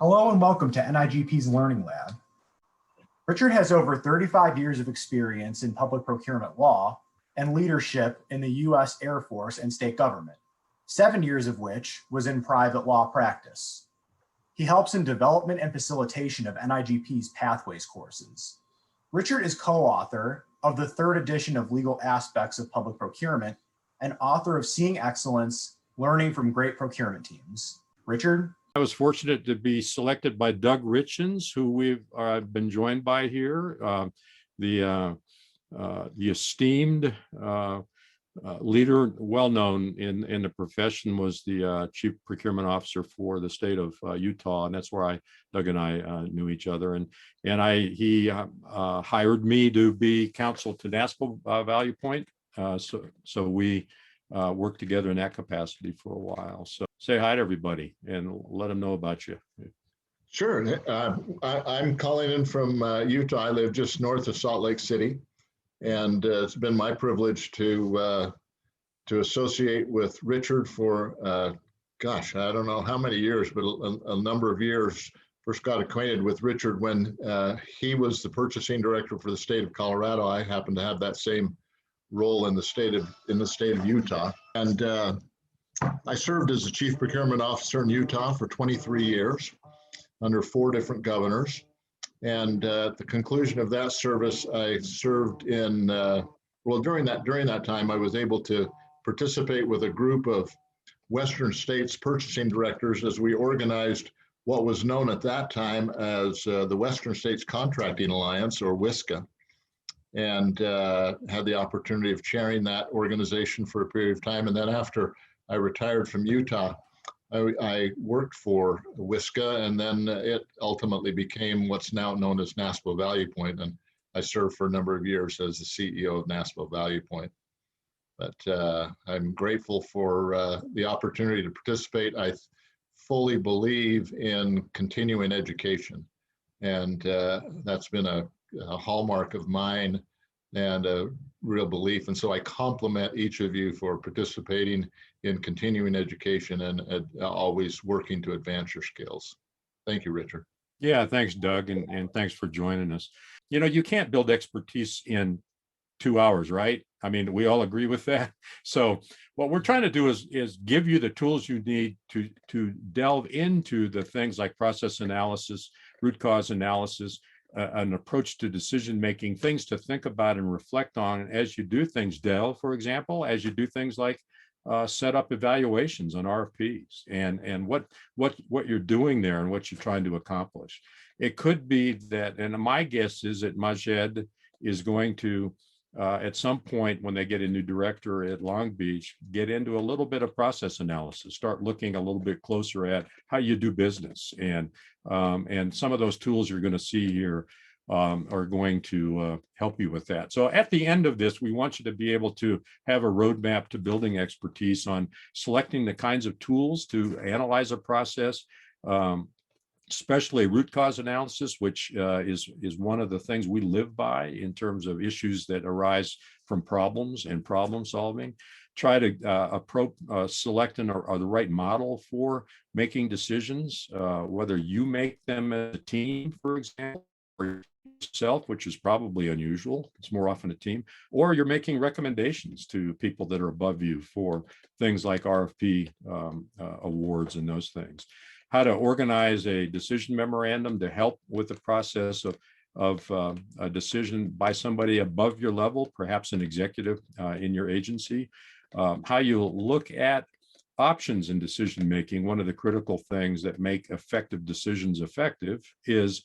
Hello and welcome to NIGP's Learning Lab. Richard has over 35 years of experience in public procurement law and leadership in the U.S. Air Force and state government, 7 years of which was in private law practice. He helps in development and facilitation of NIGP's Pathways courses. Richard is co-author of the third edition of Legal Aspects of Public Procurement and author of Seeing Excellence, Learning from Great Procurement Teams. Richard? I was fortunate to be selected by Doug Richens, who we've been joined by here, the esteemed leader, well known in the profession, was the chief procurement officer for the state of Utah, and that's where Doug and I knew each other. And he hired me to be counsel to NASPO Value Point, so we worked together in that capacity for a while. So say hi to everybody and let them know about you. Sure. I'm calling in from Utah. I live just north of Salt Lake City, and it's been my privilege to associate with Richard for, gosh, I don't know how many years, but a number of years. First got acquainted with Richard when he was the purchasing director for the state of Colorado. I happened to have that same role in the state of Utah, and I served as the chief procurement officer in Utah for 23 years under 4 different governors. And at the conclusion of that service, I served in, during that time, I was able to participate with a group of Western states purchasing directors as we organized what was known at that time as the Western States Contracting Alliance, or WSCA, and had the opportunity of chairing that organization for a period of time. And then after I retired from Utah, I worked for WSCA, and then it ultimately became what's now known as NASPO Value Point, and I served for a number of years as the CEO of NASPO Value Point. But I'm grateful for the opportunity to participate. I fully believe in continuing education, and that's been a hallmark of mine and a real belief. And so I compliment each of you for participating in continuing education and always working to advance your skills. Thank you, Richard. Yeah, thanks, Doug, and thanks for joining us. You know, you can't build expertise in 2 hours, right? I mean, we all agree with that. So what we're trying to do is give you the tools you need to delve into the things like process analysis, root cause analysis, an approach to decision making, things to think about and reflect on as you do things. Dell, for example, as you do things like set up evaluations on RFPs and what you're doing there and what you're trying to accomplish. It could be that, and my guess is that Majed is going to at some point when they get a new director at Long Beach, get into a little bit of process analysis, start looking a little bit closer at how you do business. And some of those tools you're going to see here are going to help you with that. So at the end of this, we want you to be able to have a roadmap to building expertise on selecting the kinds of tools to analyze a process, especially root cause analysis, which is one of the things we live by in terms of issues that arise from problems and problem solving. Try to select the right model for making decisions, whether you make them as a team, for example, or yourself, which is probably unusual. It's more often a team, or you're making recommendations to people that are above you for things like RFP awards and those things. How to organize a decision memorandum to help with the process of a decision by somebody above your level, perhaps an executive in your agency. How you look at options in decision making. One of the critical things that make effective decisions effective is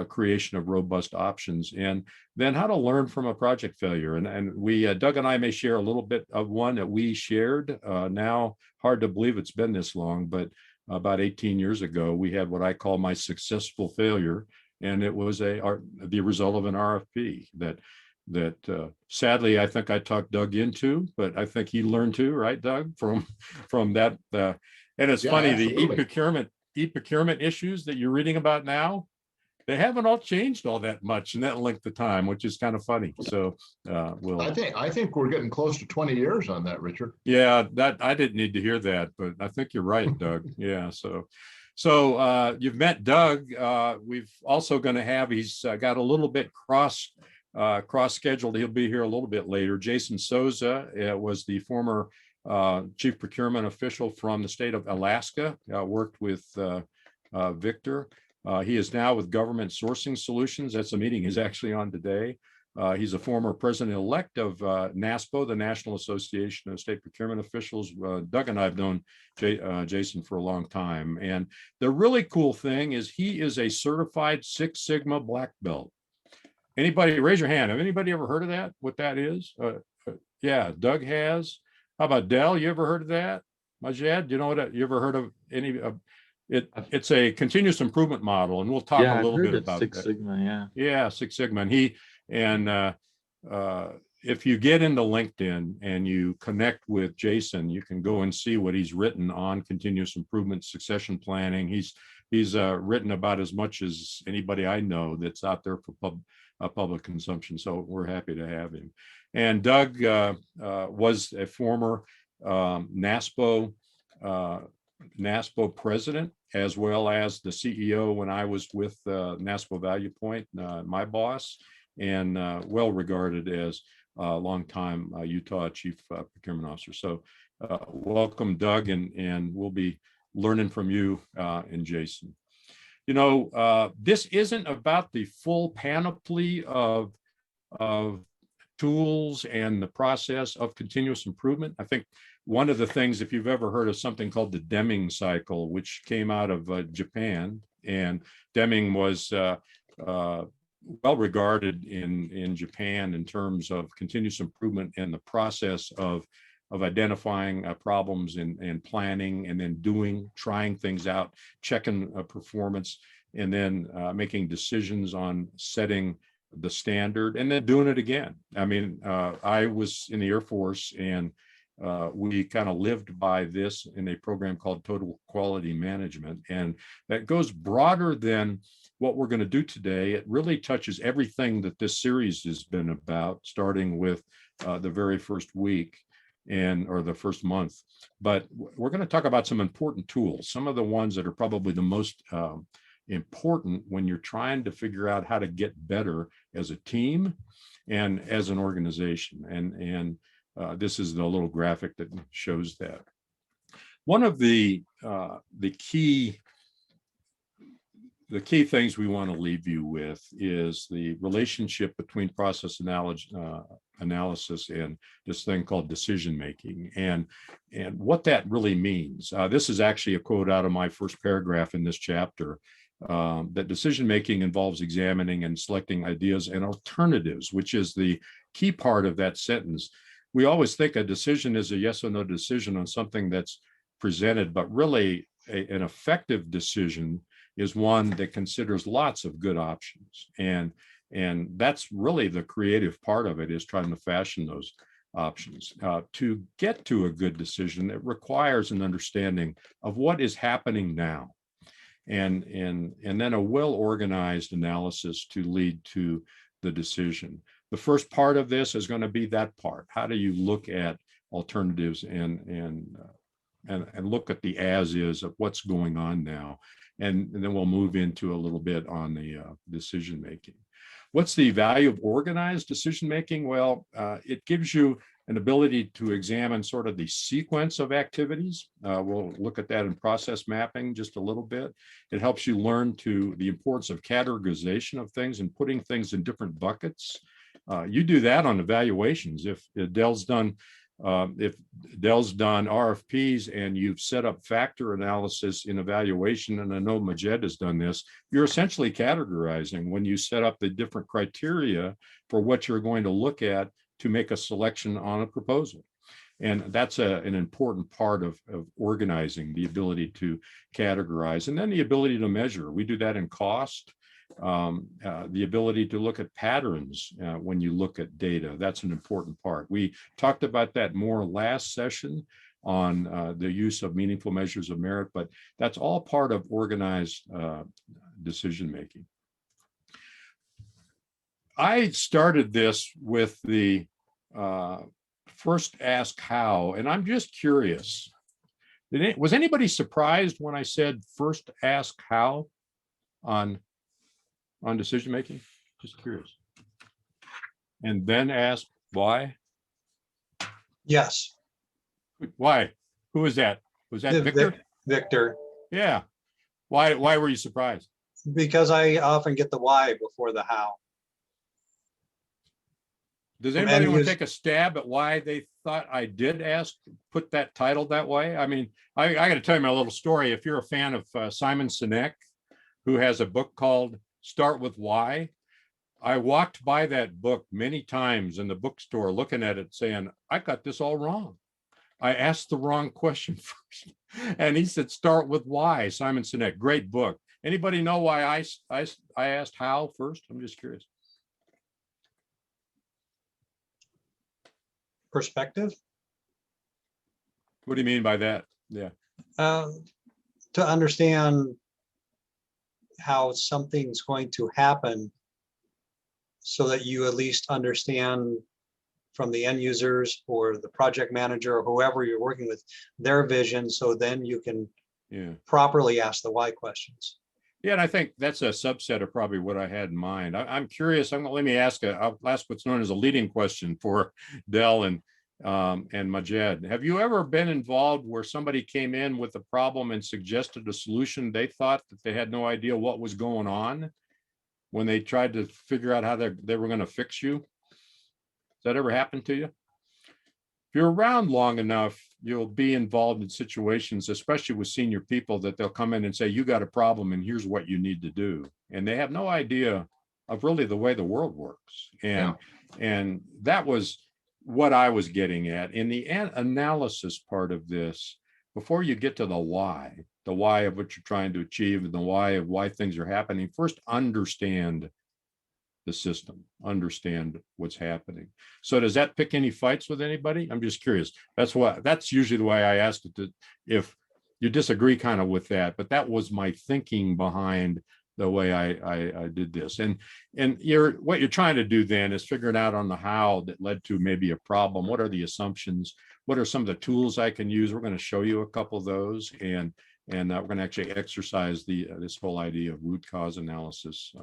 creation of robust options, and then how to learn from a project failure. And we, Doug and I may share a little bit of one that we shared. Now, hard to believe it's been this long, but about 18 years ago, we had what I call my successful failure, and it was the result of an RFP that sadly I think I talked Doug into, but I think he learned too, right, Doug, from that. And it's funny, absolutely. The e-procurement issues that you're reading about now, they haven't all changed all that much in that length of time, which is kind of funny. So I think we're getting close to 20 years on that, Richard. Yeah, that I didn't need to hear that, but I think you're right, Doug. Yeah. So you've met Doug. We've also going to have, he's got a little bit cross scheduled. He'll be here a little bit later. Jason Souza was the former chief procurement official from the state of Alaska, worked with Victor. He is now with Government Sourcing Solutions. That's a meeting he's actually on today. He's a former president-elect of NASPO, the National Association of State Procurement Officials. Doug and I have known Jason for a long time. And the really cool thing is he is a certified Six Sigma black belt. Anybody, raise your hand. Have anybody ever heard of that? What that is? Yeah, Doug has. How about Dell? You ever heard of that? Majed, you know what? You ever heard of any of it? It's a continuous improvement model, and we'll talk a little bit about Six that. Sigma, Yeah, Six Sigma. And if you get into LinkedIn and you connect with Jason, you can go and see what he's written on continuous improvement, succession planning. He's written about as much as anybody I know that's out there for public consumption. So we're happy to have him. And Doug was a former NASPO president, as well as the CEO when I was with NASPO Value Point, my boss, and well regarded as a longtime Utah Chief Procurement Officer. So welcome, Doug, and we'll be learning from you and Jason. You know, this isn't about the full panoply of tools and the process of continuous improvement. I think one of the things, if you've ever heard of something called the Deming cycle, which came out of Japan, and Deming was well regarded in Japan in terms of continuous improvement and the process of identifying problems and planning, and then trying things out, checking performance, and then making decisions on setting the standard, and then doing it again. I mean, I was in the Air Force, and we kind of lived by this in a program called Total Quality Management, and that goes broader than what we're going to do today. It really touches everything that this series has been about, starting with the very first week or the first month. But we're going to talk about some important tools, some of the ones that are probably the most important when you're trying to figure out how to get better as a team and as an organization. And this is the little graphic that shows that. One of the key things we want to leave you with is the relationship between process analysis and this thing called decision making, and what that really means. This is actually a quote out of my first paragraph in this chapter, that decision making involves examining and selecting ideas and alternatives, which is the key part of that sentence. We always think a decision is a yes or no decision on something that's presented, but really an effective decision is one that considers lots of good options. And that's really the creative part of it, is trying to fashion those options. To get to a good decision, it requires an understanding of what is happening now, and then a well-organized analysis to lead to the decision. The first part of this is going to be that part. How do you look at alternatives and look at the as is of what's going on now? And then we'll move into a little bit on the decision making. What's the value of organized decision making? Well, it gives you an ability to examine sort of the sequence of activities. We'll look at that in process mapping just a little bit. It helps you learn the importance of categorization of things and putting things in different buckets. You do that on evaluations. If Dell's done RFPs and you've set up factor analysis in evaluation, and I know Majed has done this, you're essentially categorizing when you set up the different criteria for what you're going to look at to make a selection on a proposal. And that's an important part of organizing, the ability to categorize, and then the ability to measure. We do that in cost. The ability to look at patterns when you look at data, that's an important part. We talked about that more last session on the use of meaningful measures of merit, but that's all part of organized decision making. I started this with the first ask how, and I'm just curious. Was anybody surprised when I said first ask how on decision making? Just curious. And then ask why? Yes. Why? Who was that? Was that Vic- Victor? Victor, Yeah. Why were you surprised? because I often get the why before the how. Does From anybody end want to use- take a stab at why they thought I did ask, put that title that way? I mean, I got to tell you my little story. If you're a fan of Simon Sinek, who has a book called Start with Why, I walked by that book many times in the bookstore looking at it saying, I got this all wrong. I asked the wrong question first. And he said, start with why. Simon Sinek, great book. Anybody know why I asked how first? I'm just curious. Perspective. What do you mean by that? Yeah. To understand how something's going to happen so that you at least understand from the end users or the project manager or whoever you're working with, their vision, so then you can properly ask the why questions. Yeah, and I think that's a subset of probably what I had in mind. I'm curious. Let me ask I'll ask what's known as a leading question for Del and Majed. Have you ever been involved where somebody came in with a problem and suggested a solution? They thought that they had no idea what was going on when they tried to figure out how they were going to fix you. Has that ever happened to you? If you're around long enough, you'll be involved in situations, especially with senior people, that they'll come in and say, you got a problem and here's what you need to do. And they have no idea of really the way the world works. And that was what I was getting at. In the analysis part of this, before you get to the why of what you're trying to achieve and the why of why things are happening, first understand the system, understand what's happening. So does that pick any fights with anybody? I'm just curious. That's usually the way I asked it, if you disagree kind of with that, but that was my thinking behind the way I did this. And what you're trying to do then is figuring out on the how that led to maybe a problem. What are the assumptions? What are some of the tools I can use? We're going to show you a couple of those, and we're going to actually exercise this whole idea of root cause analysis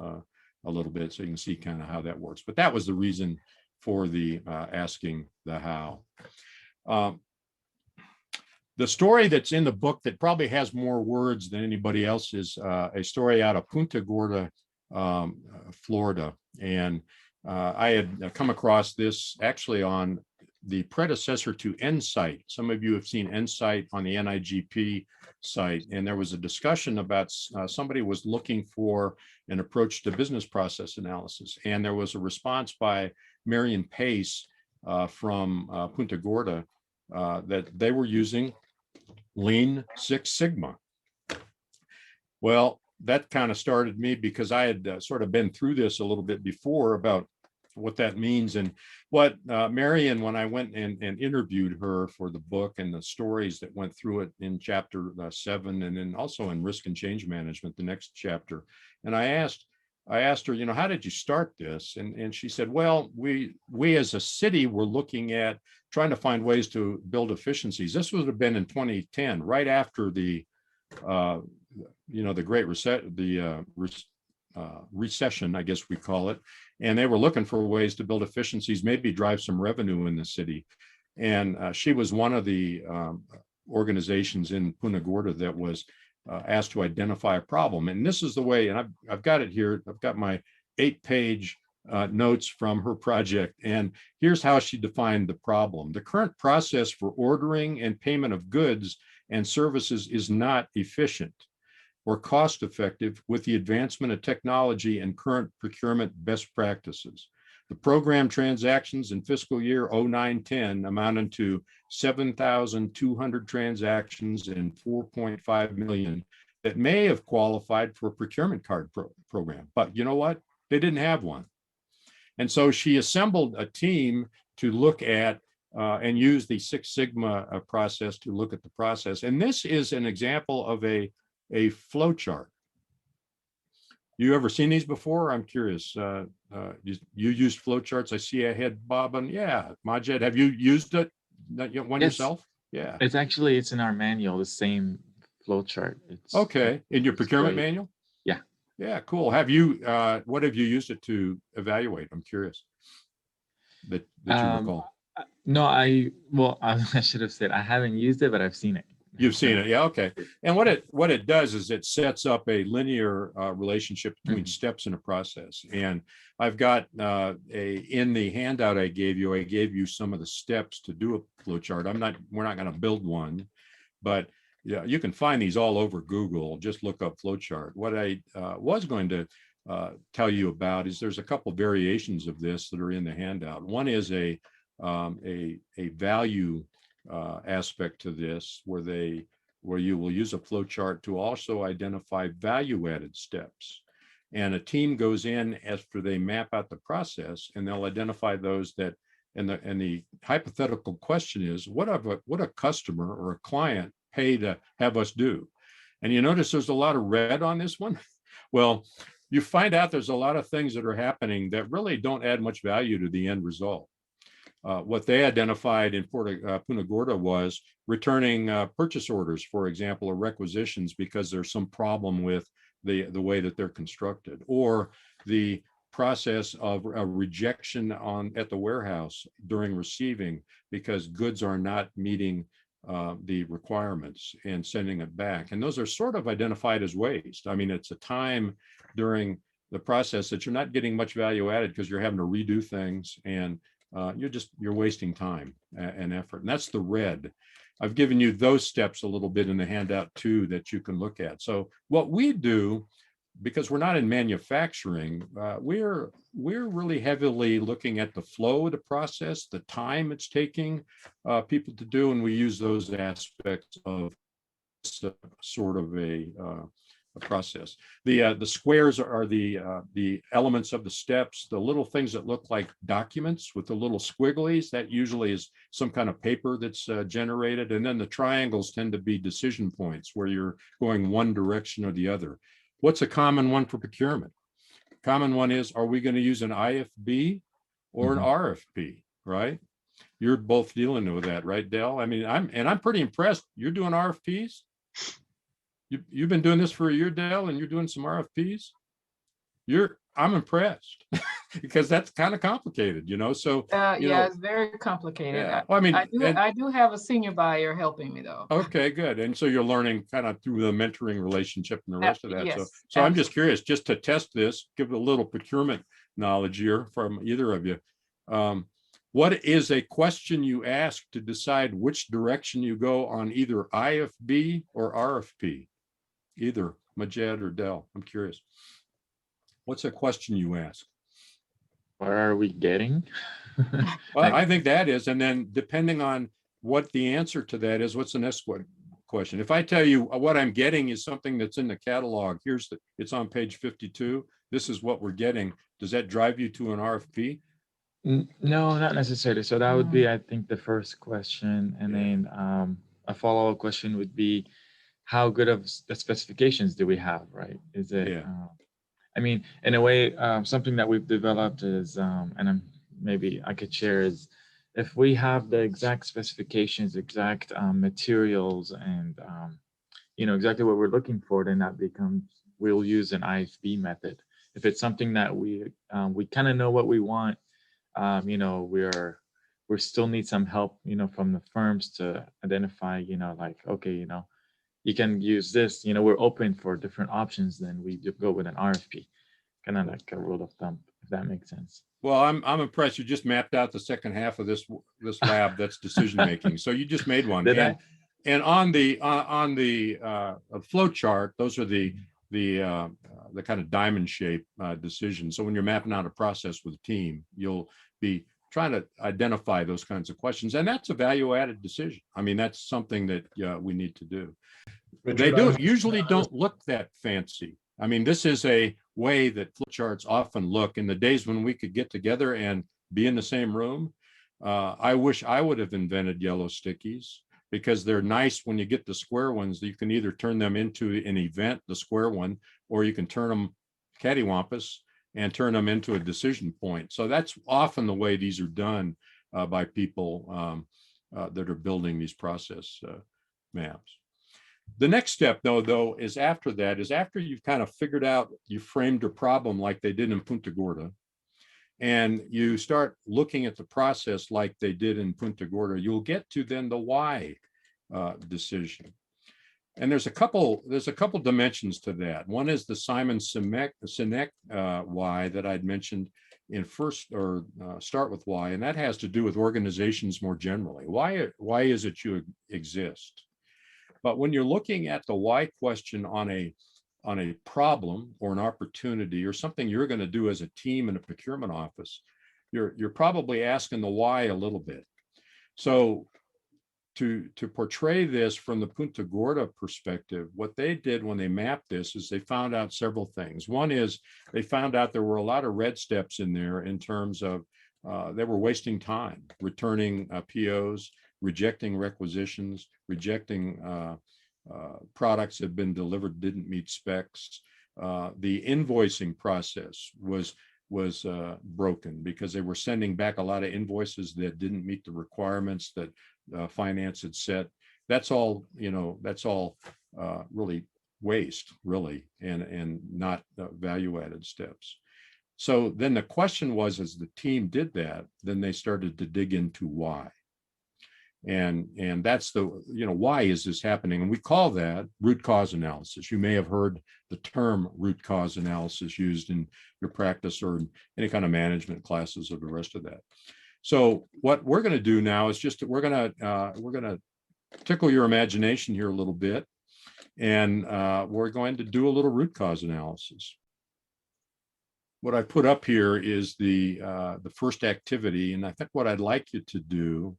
a little bit, so you can see kind of how that works. But that was the reason for the asking the how. The story that's in the book that probably has more words than anybody else is a story out of Punta Gorda, Florida. And I had come across this actually on the predecessor to Insight. Some of you have seen Insight on the NIGP site, and there was a discussion about somebody was looking for an approach to business process analysis, and there was a response by Marion Pace from Punta Gorda that they were using Lean Six Sigma. Well, that kind of started me because I had sort of been through this a little bit before about what that means. And what Marion, when I went and interviewed her for the book and the stories that went through it in chapter 7, and then also in Risk and Change Management, the next chapter. And I asked her, how did you start this? And she said, well, we as a city were looking at trying to find ways to build efficiencies. This would have been in 2010, right after the Great Recession, I guess we call it. And they were looking for ways to build efficiencies, maybe drive some revenue in the city. And she was one of the organizations in Punta Gorda that was asked to identify a problem. And this is the way, and I've got it here. I've got my 8-page notes from her project. And here's how she defined the problem. The current process for ordering and payment of goods and services is not efficient or cost-effective with the advancement of technology and current procurement best practices. The program transactions in fiscal year 09-10 amounted to 7,200 transactions and 4.5 million that may have qualified for a procurement card program. But you know what? They didn't have one. And so she assembled a team to look at and use the Six Sigma process to look at the process. And this is an example of a flow chart. You ever seen these before? I'm curious. You used flow charts. I see a head bobbing. Yeah, Majed, have you used it yourself? Yeah. It's in our manual, the same flow chart. Okay. In your it's procurement great. manual? Yeah. Yeah, cool. Have you, what have you used it to evaluate? I'm curious. That you Um, recall. no, well, I should have said I haven't used it, but I've seen it. You've seen it, yeah, okay. And what it does is it sets up a linear relationship between steps in a process. And I've got in the handout I gave you some of the steps to do a flow chart. We're not going to build one, but yeah, you can find these all over Google. Just look up flow chart. What I was going to tell you about is there's a couple variations of this that are in the handout. One is a value aspect to this where you will use a flow chart to also identify value added steps. And a team goes in after they map out the process and they'll identify those that, and the hypothetical question is, what a customer or a client pay to have us do? And you notice there's a lot of red on this one. Well, you find out there's a lot of things that are happening that really don't add much value to the end result. What they identified in Punta Gorda was returning purchase orders, for example, or requisitions because there's some problem with the way that they're constructed, or the process of a rejection at the warehouse during receiving because goods are not meeting the requirements and sending it back. And those are sort of identified as waste. I mean, it's a time during the process that you're not getting much value added because you're having to redo things and you're wasting time and effort. And that's the red. I've given you those steps a little bit in the handout too that you can look at. So what we do, because we're not in manufacturing, we're really heavily looking at the flow of the process, the time it's taking people to do, and we use those aspects of sort of a process. The squares are the elements of the steps, the little things that look like documents with the little squigglies, that usually is some kind of paper that's generated. And then the triangles tend to be decision points where you're going one direction or the other. What's a common one for procurement? Common one is, are we going to use an IFB or an RFP, right? You're both dealing with that, right, Dell? I mean, I'm pretty impressed. You're doing RFPs? You've been doing this for a year, Dale, and you're doing some RFPs. I'm impressed because that's kind of complicated, So yeah, it's very complicated. Yeah. Well, I mean, I do have a senior buyer helping me though. Okay, good. And so you're learning kind of through the mentoring relationship and the rest of that. Yes, So I'm just curious, just to test this, give a little procurement knowledge here from either of you. What is a question you ask to decide which direction you go on either IFB or RFP? Either Majed or Dell, I'm curious. What's a question you ask? Where are we getting? Well, I think that is, and then depending on what the answer to that is, what's the next question? If I tell you what I'm getting is something that's in the catalog, it's on page 52, this is what we're getting, does that drive you to an RFP? No, not necessarily. So that would be, I think, the first question. And then a follow-up question would be, how good of the specifications do we have, right? Is it, I mean, in a way, something that we've developed is, and maybe I could share, is if we have the exact specifications, exact materials, and, exactly what we're looking for, then that becomes, we'll use an IFB method. If it's something that we kind of know what we want, we still need some help, from the firms to identify, like, okay, you can use this, we're open for different options, then we go with an RFP, kind of like a rule of thumb, if that makes sense. Well, I'm impressed. You just mapped out the second half of this lab that's decision making. So you just made one. And on the flow chart, those are the kind of diamond shape decisions. So when you're mapping out a process with a team, you'll be trying to identify those kinds of questions, and that's a value-added decision. I mean, that's something that we need to do. Richard, they usually don't look that fancy. I mean, this is a way that flowcharts often look. In the days when we could get together and be in the same room, I wish I would have invented yellow stickies, because they're nice when you get the square ones. You can either turn them into an event, the square one, or you can turn them cattywampus and turn them into a decision point. So that's often the way these are done by people. that are building these process maps. The next step, though, is after that, is after you've kind of figured out, you framed a problem like they did in Punta Gorda, and you start looking at the process like they did in Punta Gorda, you'll get to then the why decision. And there's a couple dimensions to that. One is the Simon Sinek why that I'd mentioned in start with why, and that has to do with organizations more generally. Why is it you exist? But when you're looking at the why question on a problem or an opportunity or something you're going to do as a team in a procurement office, you're probably asking the why a little bit. So to portray this from the Punta Gorda perspective, what they did when they mapped this is they found out several things. One is they found out there were a lot of red steps in there in terms of they were wasting time, returning POs, rejecting requisitions, rejecting products that had been delivered didn't meet specs. The invoicing process was broken because they were sending back a lot of invoices that didn't meet the requirements that finance had set. That's all, that's all really waste, really, and not value-added steps. So then the question was, as the team did that, then they started to dig into why. And that's the, why is this happening? And we call that root cause analysis. You may have heard the term root cause analysis used in your practice or in any kind of management classes or the rest of that. So what we're going to do now is just we're going to tickle your imagination here a little bit, and we're going to do a little root cause analysis. What I put up here is the first activity, and I think what I'd like you to do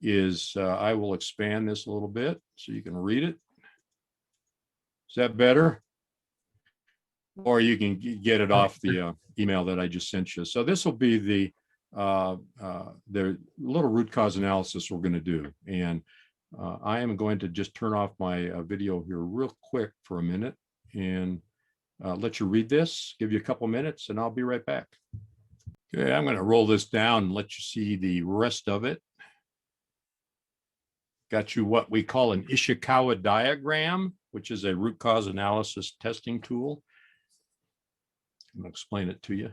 is I will expand this a little bit so you can read it. Is that better? Or you can get it off the email that I just sent you. So this will be the little root cause analysis we're going to do. And I am going to just turn off my video here real quick for a minute and let you read this, give you a couple minutes, and I'll be right back. Okay, I'm going to roll this down and let you see the rest of it. Got you what we call an Ishikawa diagram, which is a root cause analysis testing tool. I'm going to explain it to you.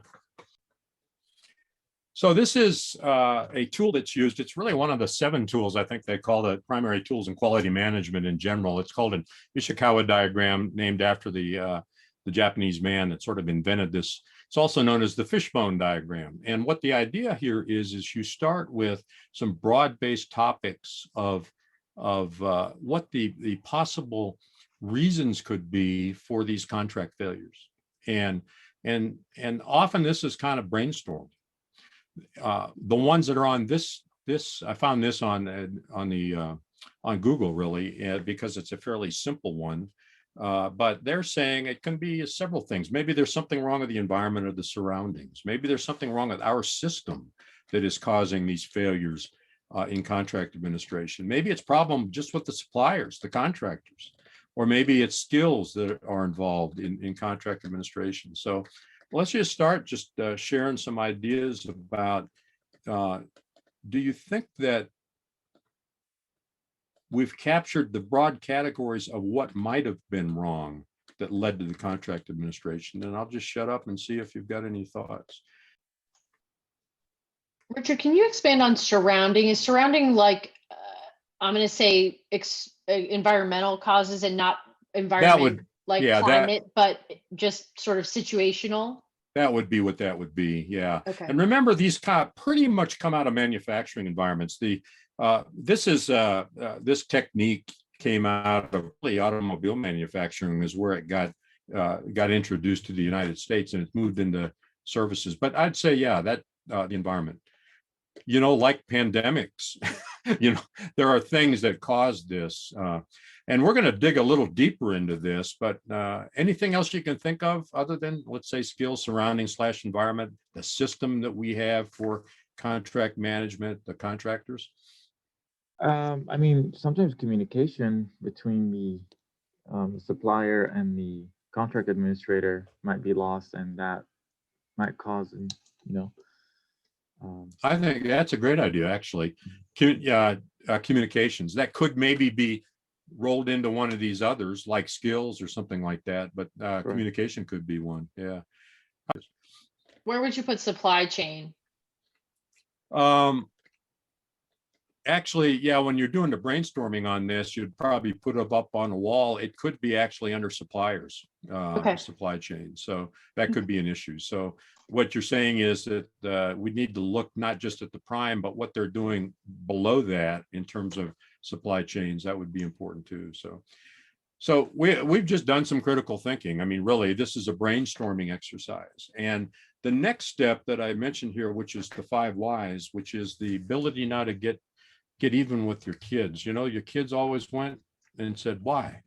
So this is a tool that's used. It's really one of the 7 tools I think they call the primary tools in quality management in general. It's called an Ishikawa diagram, named after the Japanese man that sort of invented this. It's also known as the fishbone diagram. And what the idea here is you start with some broad-based topics of what the possible reasons could be for these contract failures. And often this is kind of brainstormed. The ones that are on this I found this on Google, really, because it's a fairly simple one. But they're saying it can be several things. Maybe there's something wrong with the environment or the surroundings. Maybe there's something wrong with our system that is causing these failures in contract administration. Maybe it's problem just with the suppliers, the contractors, or maybe it's skills that are involved in contract administration. So let's just start sharing some ideas about, do you think that we've captured the broad categories of what might have been wrong that led to the contract administration? And I'll just shut up and see if you've got any thoughts. Richard, can you expand on surrounding? Is surrounding like, I'm going to say environmental causes and not environment like climate, but just sort of situational? That would be what that would be, yeah. Okay. And remember, these pretty much come out of manufacturing environments. This technique came out of the automobile manufacturing, is where it got introduced to the United States, and it's moved into services. But I'd say, yeah, that the environment. Like pandemics, there are things that cause this. And we're going to dig a little deeper into this, but anything else you can think of other than, let's say, skills, surrounding / environment, the system that we have for contract management, the contractors? I mean, sometimes communication between the supplier and the contract administrator might be lost, and that might cause, I think that's a great idea, actually. Communications, that could maybe be rolled into one of these others, like skills or something like that, but communication could be one, yeah. Where would you put supply chain? Actually, yeah, when you're doing the brainstorming on this, you'd probably put it up on a wall. It could be actually under suppliers, Okay. supply chain. So that could be an issue. So what you're saying is that we need to look not just at the prime, but what they're doing below that in terms of supply chains. That would be important too. So we've just done some critical thinking. I mean, really, this is a brainstorming exercise. And the next step that I mentioned here, which is the 5 whys, which is the ability now to get even with your kids. You know, your kids always went and said, why?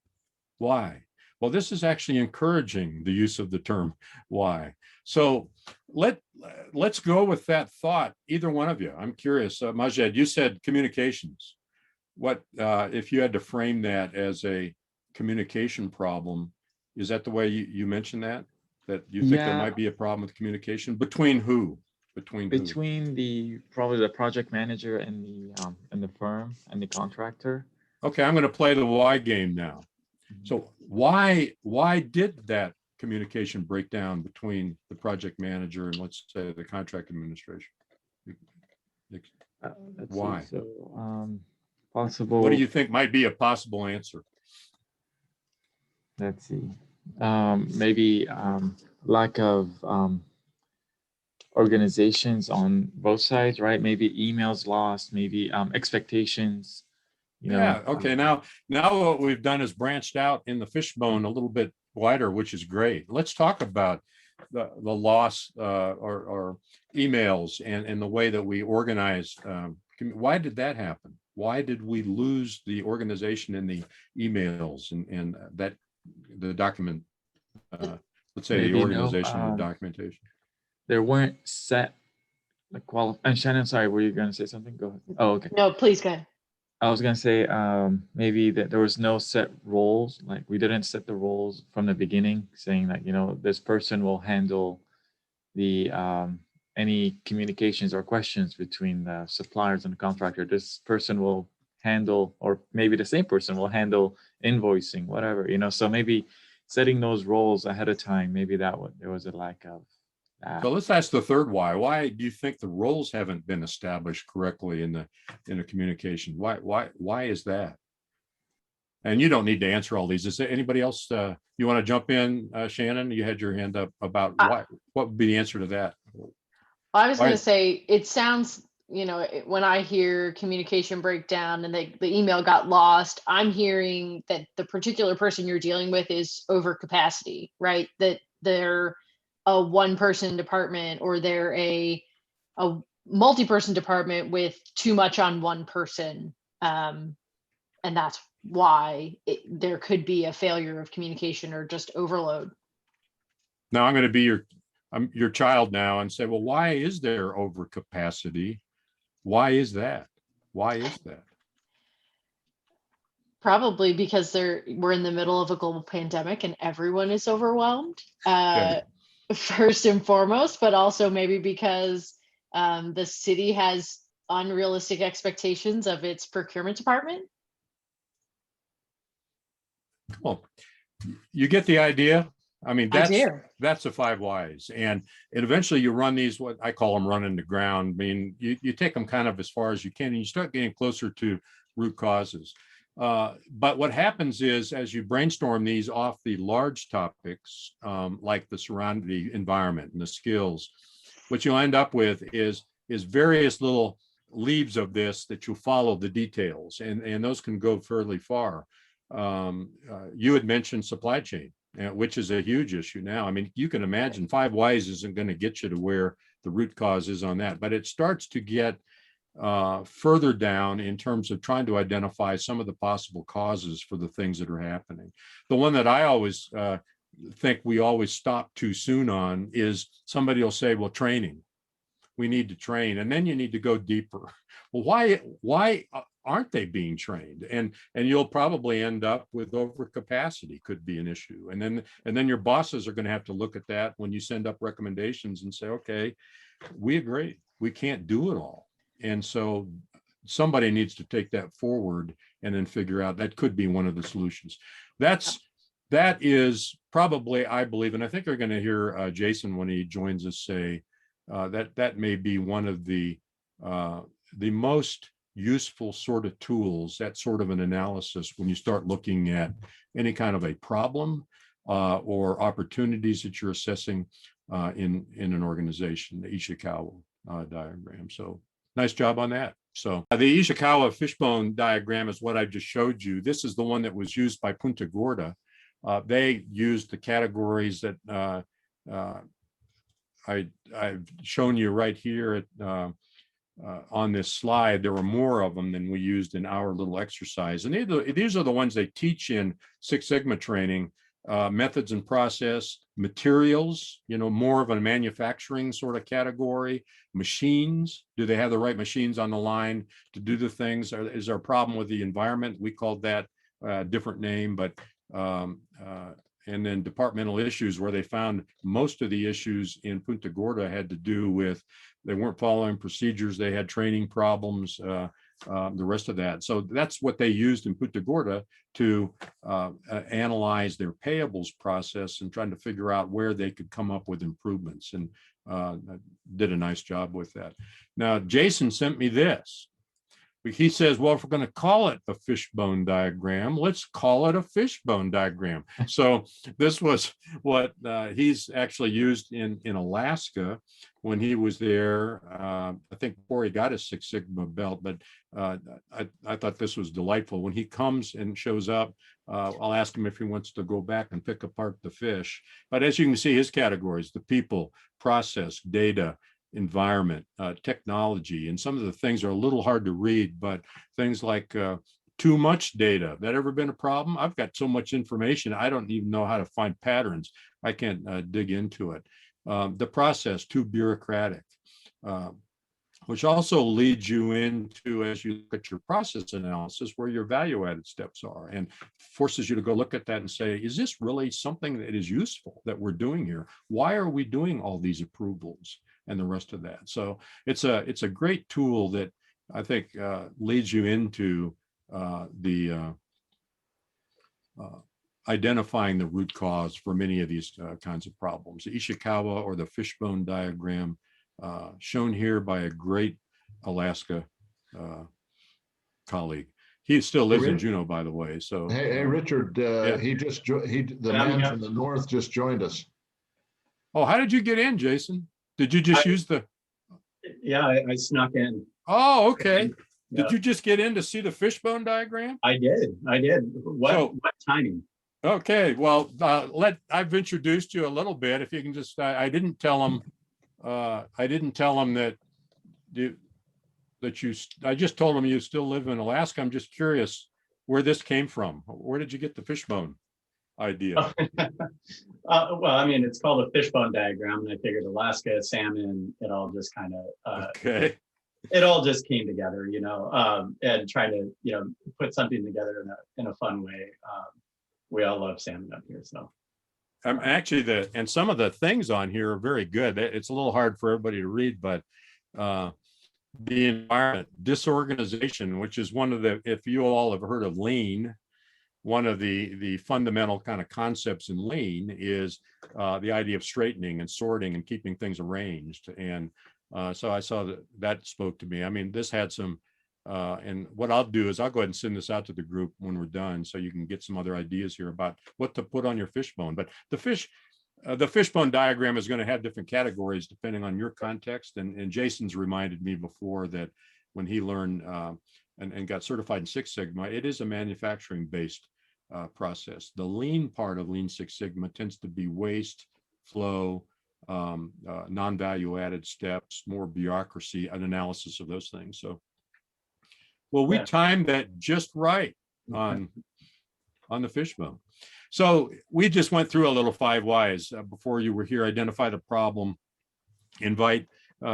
Well, this is actually encouraging the use of the term why. So let's go with that thought, either one of you. I'm curious. Majed, you said communications. What if you had to frame that as a communication problem? Is that the way you mentioned that you think there might be a problem with communication between who? Between probably the project manager and the firm and the contractor. Okay, I'm going to play the why game now. So why did that communication break down between the project manager and, let's say, the contract administration? Why? So possible. What do you think might be a possible answer? Let's see. Maybe lack of organizations on both sides, right? Maybe emails lost, maybe expectations. Okay. Now what we've done is branched out in the fishbone a little bit wider, which is great. Let's talk about the loss or emails and the way that we organize. Why did that happen? Why did we lose the organization in the emails and that the document? Let's say the organization of the documentation. There weren't set and Shannon, sorry, were you going to say something? Go ahead. Oh, okay. No, please go ahead. I was going to say maybe that there was no set roles. Like we didn't set the roles from the beginning, saying that, this person will handle the any communications or questions between the suppliers and the contractor. This person will handle, or maybe the same person will handle invoicing, whatever, so maybe setting those roles ahead of time, maybe there was a lack of that. So let's ask the third why. Why do you think the roles haven't been established correctly in the communication? Why is that? And you don't need to answer all these. Is there anybody else you want to jump in? Shannon, you had your hand up about why. What would be the answer to that? I was going to say, it sounds, when I hear communication breakdown and the email got lost, I'm hearing that the particular person you're dealing with is over capacity, right? That they're a one-person department, or they're a multi-person department with too much on one person. And that's why there could be a failure of communication or just overload. Now I'm going to be your child now and say, well, why is there overcapacity? Why is that? Probably because we're in the middle of a global pandemic and everyone is overwhelmed, first and foremost, but also maybe because the city has unrealistic expectations of its procurement department. Well, you get the idea. I mean, that's the 5 whys, and eventually you run these, what I call them, running the ground. I mean, you take them kind of as far as you can, and you start getting closer to root causes. But what happens is, as you brainstorm these off the large topics, like the surrounding environment and the skills, what you'll end up with is various little leaves of this that you'll follow the details, and those can go fairly far. You had mentioned supply chain, which is a huge issue now. I mean, you can imagine 5 whys isn't going to get you to where the root cause is on that, but it starts to get further down in terms of trying to identify some of the possible causes for the things that are happening. The one that I always think we always stop too soon on is somebody will say, well, training. We need to train, and then you need to go deeper. Well, why aren't they being trained? And you'll probably end up with overcapacity could be an issue. And then your bosses are going to have to look at that when you send up recommendations and say, okay, we agree. we can't do it all. And so somebody needs to take that forward and then figure out that could be one of the solutions. That is probably, I believe, and I think you're going to hear Jason when he joins us say that may be one of the most useful sort of tools, that sort of an analysis when you start looking at any kind of a problem or opportunities that you're assessing in an organization, the Ishikawa diagram. So nice job on that. So the Ishikawa fishbone diagram is what I just showed you. This is the one that was used by Punta Gorda. They used the categories that I've shown you right here at, on this slide. There were more of them than we used in our little exercise. And these are the ones they teach in Six Sigma training, methods and process, materials, more of a manufacturing sort of category, machines. Do they have the right machines on the line to do the things? Is there a problem with the environment? We called that a different name, but and then departmental issues, where they found most of the issues in Punta Gorda had to do with they weren't following procedures, they had training problems, the rest of that. So that's what they used in Punta Gorda to analyze their payables process and trying to figure out where they could come up with improvements, and did a nice job with that. Now, Jason sent me this. He says, well, if we're going to call it a fishbone diagram, let's call it a fishbone diagram. So this was what he's actually used in Alaska when he was there, I think before he got his Six Sigma belt, but I thought this was delightful. When he comes and shows up, I'll ask him if he wants to go back and pick apart the fish. But as you can see, his categories, the people, process, data, environment, technology, and some of the things are a little hard to read, but things like too much data. That ever been a problem? I've got so much information, I don't even know how to find patterns. I can't dig into it. The process, too bureaucratic, which also leads you into, as you look at your process analysis, where your value-added steps are, and forces you to go look at that and say, is this really something that is useful that we're doing here? Why are we doing all these approvals and the rest of that? So it's a great tool that I think leads you into identifying the root cause for many of these kinds of problems. The Ishikawa, or the fishbone diagram, shown here by a great Alaska colleague. He still lives in Juneau, by the way. So hey Richard, yeah. The man from the north just joined us. Oh, how did you get in, Jason? Did you just use the? Yeah, I snuck in. Oh, okay. Yeah. Did you just get in to see the fishbone diagram? I did. What timing? Okay, well, I've introduced you a little bit. If you can just, I didn't tell him that I just told him you still live in Alaska. I'm just curious where this came from. Where did you get the fishbone idea? Well, I mean, it's called a fishbone diagram, and I figured Alaska, salmon, it all just kind of, okay. It all just came together, and trying to, put something together in a fun way. We all love salmon up here, so. Actually, and some of the things on here are very good. It's a little hard for everybody to read, but the environment, disorganization, which is one of the, if you all have heard of lean, one of the fundamental kind of concepts in lean is the idea of straightening and sorting and keeping things arranged. And so I saw that spoke to me. I mean, this had some, and what I'll do is I'll go ahead and send this out to the group when we're done, so you can get some other ideas here about what to put on your fishbone. But the fishbone diagram is going to have different categories depending on your context. And Jason's reminded me before that when he learned and got certified in Six Sigma, it is a manufacturing based process. The lean part of Lean Six Sigma tends to be waste, flow, non-value added steps, more bureaucracy, an analysis of those things. So, well, we timed that just right on the fishbone. So we just went through a little 5 whys before you were here. Identify the problem, invite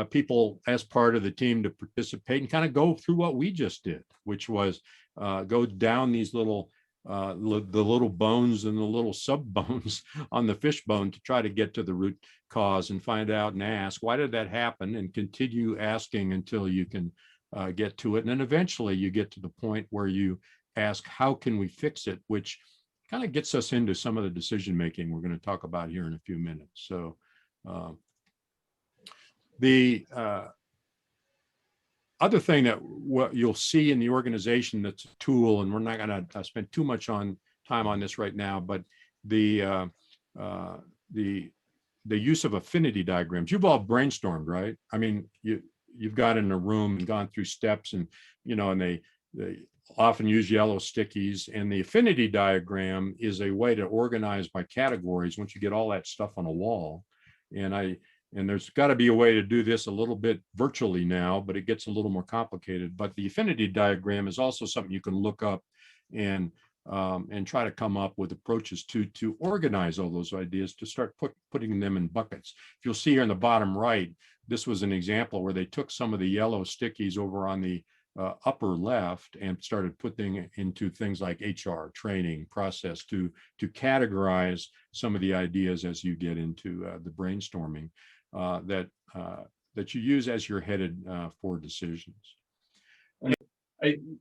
people as part of the team to participate, and kind of go through what we just did, which was go down these little the little bones and the little sub bones on the fish bone to try to get to the root cause and find out and ask, why did that happen? And continue asking until you can get to it. And then eventually you get to the point where you ask, how can we fix it? Which kind of gets us into some of the decision making we're going to talk about here in a few minutes. So the other thing that what you'll see in the organization that's a tool, and we're not going to spend too much time on this right now, but the use of affinity diagrams. You've all brainstormed, right? I mean, you've got in a room and gone through steps, and and they often use yellow stickies, and the affinity diagram is a way to organize by categories once you get all that stuff on a wall. And there's got to be a way to do this a little bit virtually now, but it gets a little more complicated. But the affinity diagram is also something you can look up and try to come up with approaches to organize all those ideas, to start putting them in buckets. If you'll see here in the bottom right, this was an example where they took some of the yellow stickies over on the upper left and started putting it into things like HR, training, process, to categorize some of the ideas as you get into the brainstorming that you use as you're headed for decisions.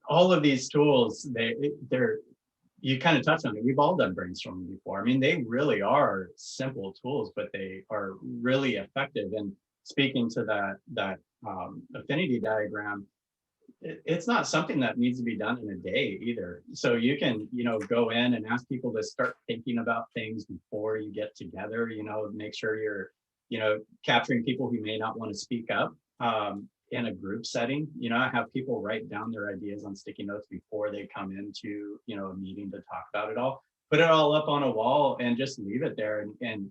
All of these tools, they're you kind of touched on it. We've all done brainstorming before. I mean, they really are simple tools, but they are really effective. And speaking to that affinity diagram, it's not something that needs to be done in a day either. So you can, go in and ask people to start thinking about things before you get together, make sure you're, capturing people who may not want to speak up in a group setting. Have people write down their ideas on sticky notes before they come into, a meeting to talk about it all. Put it all up on a wall and just leave it there. And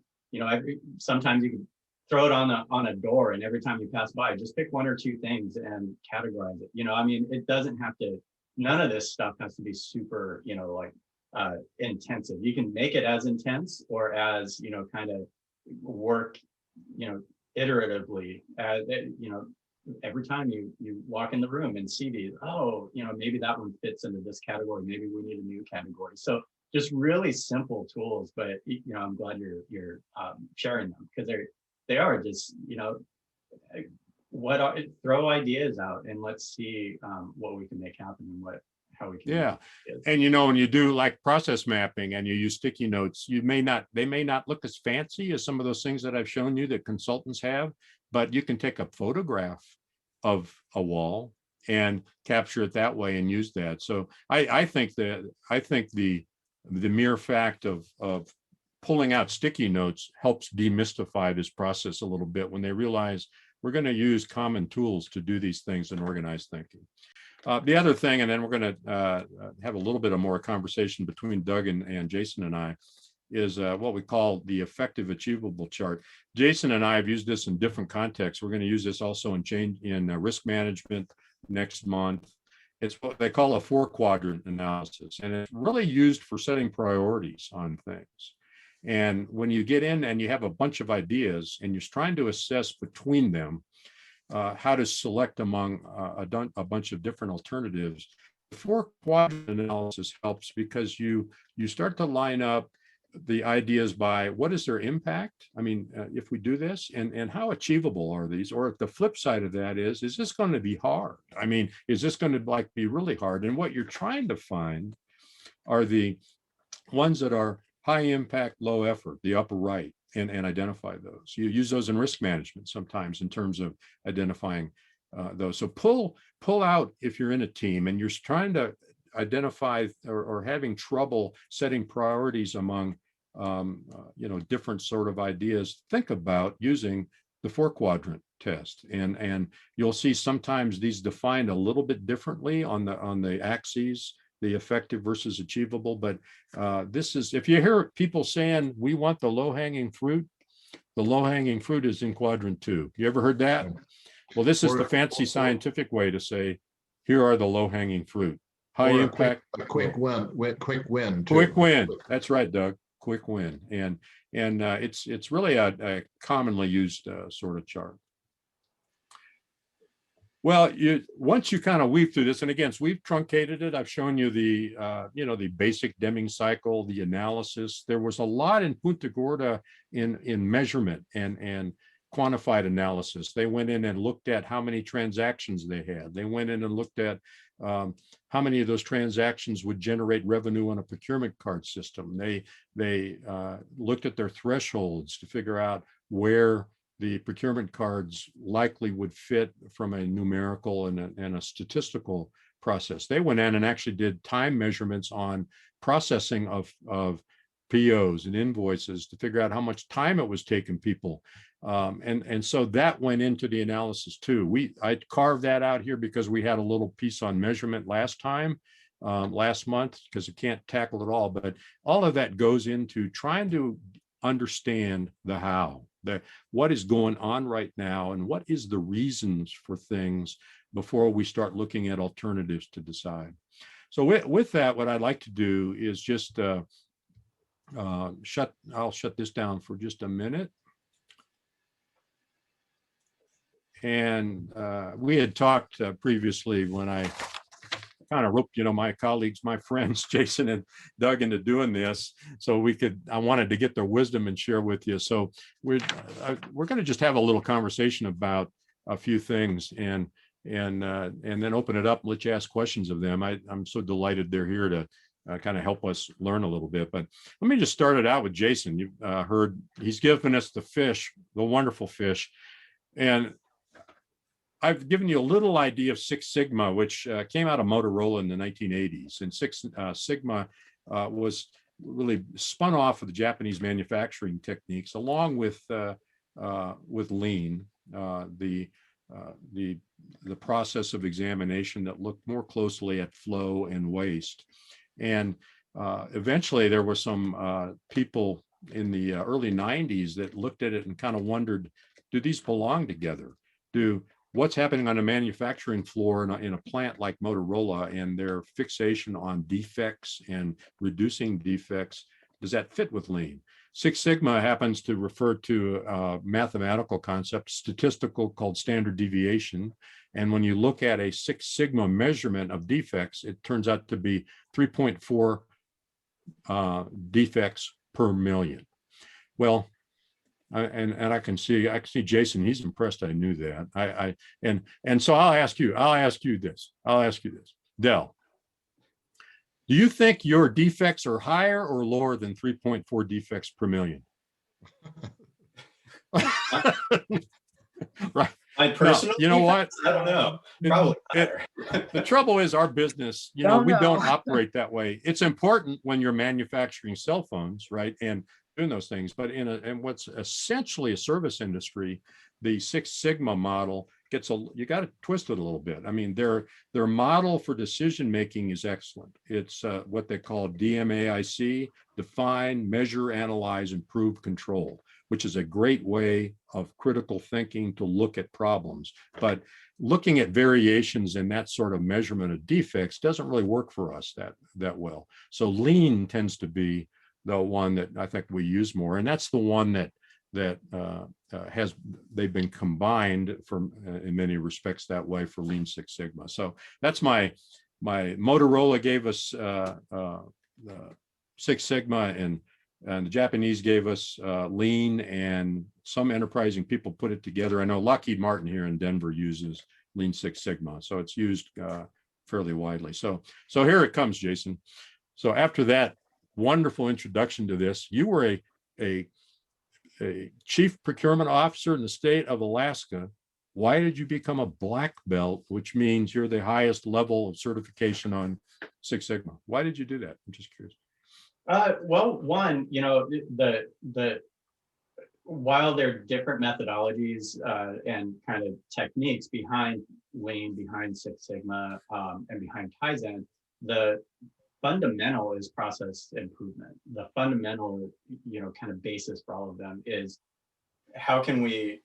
sometimes you can throw it on a door, and every time you pass by, just pick one or two things and categorize it. It doesn't have to, none of this stuff has to be super, intensive. You can make it as intense or as, kind of work, iteratively, every time you walk in the room and see these, maybe that one fits into this category. Maybe we need a new category. So just really simple tools, but I'm glad you're sharing them, because they are just, throw ideas out and let's see what we can make happen and how we can. Yeah. And when you do like process mapping and you use sticky notes, they may not look as fancy as some of those things that I've shown you that consultants have, but you can take a photograph of a wall and capture it that way and use that. So I think the mere fact of pulling out sticky notes helps demystify this process a little bit when they realize we're going to use common tools to do these things in organized thinking. The other thing, and then we're going to have a little bit of more conversation between Doug and Jason and I, is what we call the effective achievable chart. Jason and I have used this in different contexts. We're going to use this also in risk management next month. It's what they call a 4-quadrant analysis, and it's really used for setting priorities on things. And when you get in and you have a bunch of ideas and you're trying to assess between them how to select among a bunch of different alternatives, the 4-quadrant analysis helps because you start to line up the ideas by what is their impact? I mean, if we do this, and how achievable are these? Or if the flip side of that is this going to be hard? I mean, is this going to be really hard? And what you're trying to find are the ones that are high impact, low effort, the upper right, and identify those. You use those in risk management sometimes in terms of identifying those. So pull out, if you're in a team and you're trying to identify or having trouble setting priorities among different sort of ideas, think about using the 4-quadrant test, and you'll see sometimes these defined a little bit differently on the axes, the effective versus achievable. But this is, if you hear people saying we want the low-hanging fruit, the low-hanging fruit is in quadrant 2. You ever heard that? Well, this is the fancy scientific way to say here are the low-hanging fruit. High impact, quick win. Quick win. That's right, Doug. Quick win. And it's really a commonly used sort of chart. Well, once you kind of weave through this, and again, so we've truncated it. I've shown you the the basic Deming cycle, the analysis. There was a lot in Punta Gorda in measurement and quantified analysis. They went in and looked at how many transactions they had. They went in and looked at how many of those transactions would generate revenue on a procurement card system. They looked at their thresholds to figure out where the procurement cards likely would fit from a numerical and a statistical process. They went in and actually did time measurements on processing of POs and invoices to figure out how much time it was taking people. And so that went into the analysis too. I carved that out here because we had a little piece on measurement last time, last month, because you can't tackle it all, but all of that goes into trying to understand the how. What is going on right now and what is the reasons for things before we start looking at alternatives to decide. So with that, what I'd like to do is just I'll shut this down for just a minute. And we had talked previously when I kind of roped, my colleagues, my friends, Jason and Doug, into doing this, so I wanted to get their wisdom and share with you. So we're going to just have a little conversation about a few things and then open it up and let you ask questions of them. I'm so delighted they're here to kind of help us learn a little bit. But let me just start it out with Jason. You heard he's given us the fish, the wonderful fish, and I've given you a little idea of Six Sigma, which came out of Motorola in the 1980s. And Six Sigma was really spun off of the Japanese manufacturing techniques, along with Lean, the process of examination that looked more closely at flow and waste. And eventually, there were some people in the early 90s that looked at it and kind of wondered, do these belong together? What's happening on a manufacturing floor in a plant like Motorola and their fixation on defects and reducing defects, does that fit with Lean? Six Sigma happens to refer to a mathematical concept, statistical, called standard deviation. And when you look at a Six Sigma measurement of defects, it turns out to be 3.4 defects per million. Well, and I can see Jason, he's impressed. I knew that. And so I'll ask you this, Del, do you think your defects are higher or lower than 3.4 defects per million? Right. I personally, you know what? I don't know. Probably higher. The trouble is our business, we don't operate that way. It's important when you're manufacturing cell phones, right? And doing those things, but in what's essentially a service industry, the Six Sigma model you got to twist it a little bit. I mean, their model for decision making is excellent. It's what they call DMAIC: define, measure, analyze, improve, control, which is a great way of critical thinking to look at problems. But looking at variations in that sort of measurement of defects doesn't really work for us that well. So Lean tends to be the one that I think we use more, and that's the one that they've been combined in many respects that way for Lean Six Sigma. So that's my Motorola gave us Six Sigma, and the Japanese gave us Lean, and some enterprising people put it together. I know Lockheed Martin here in Denver uses Lean Six Sigma, so it's used fairly widely. So here it comes, Jason. So after that wonderful introduction to this, you were a chief procurement officer in the state of Alaska. Why did you become a black belt, which means you're the highest level of certification on Six Sigma? Why did you do that? I'm just curious. Well, one, while there are different methodologies and kind of techniques behind Lean, behind Six Sigma, and behind Kaizen, the fundamental is process improvement. The fundamental, kind of basis for all of them is how can we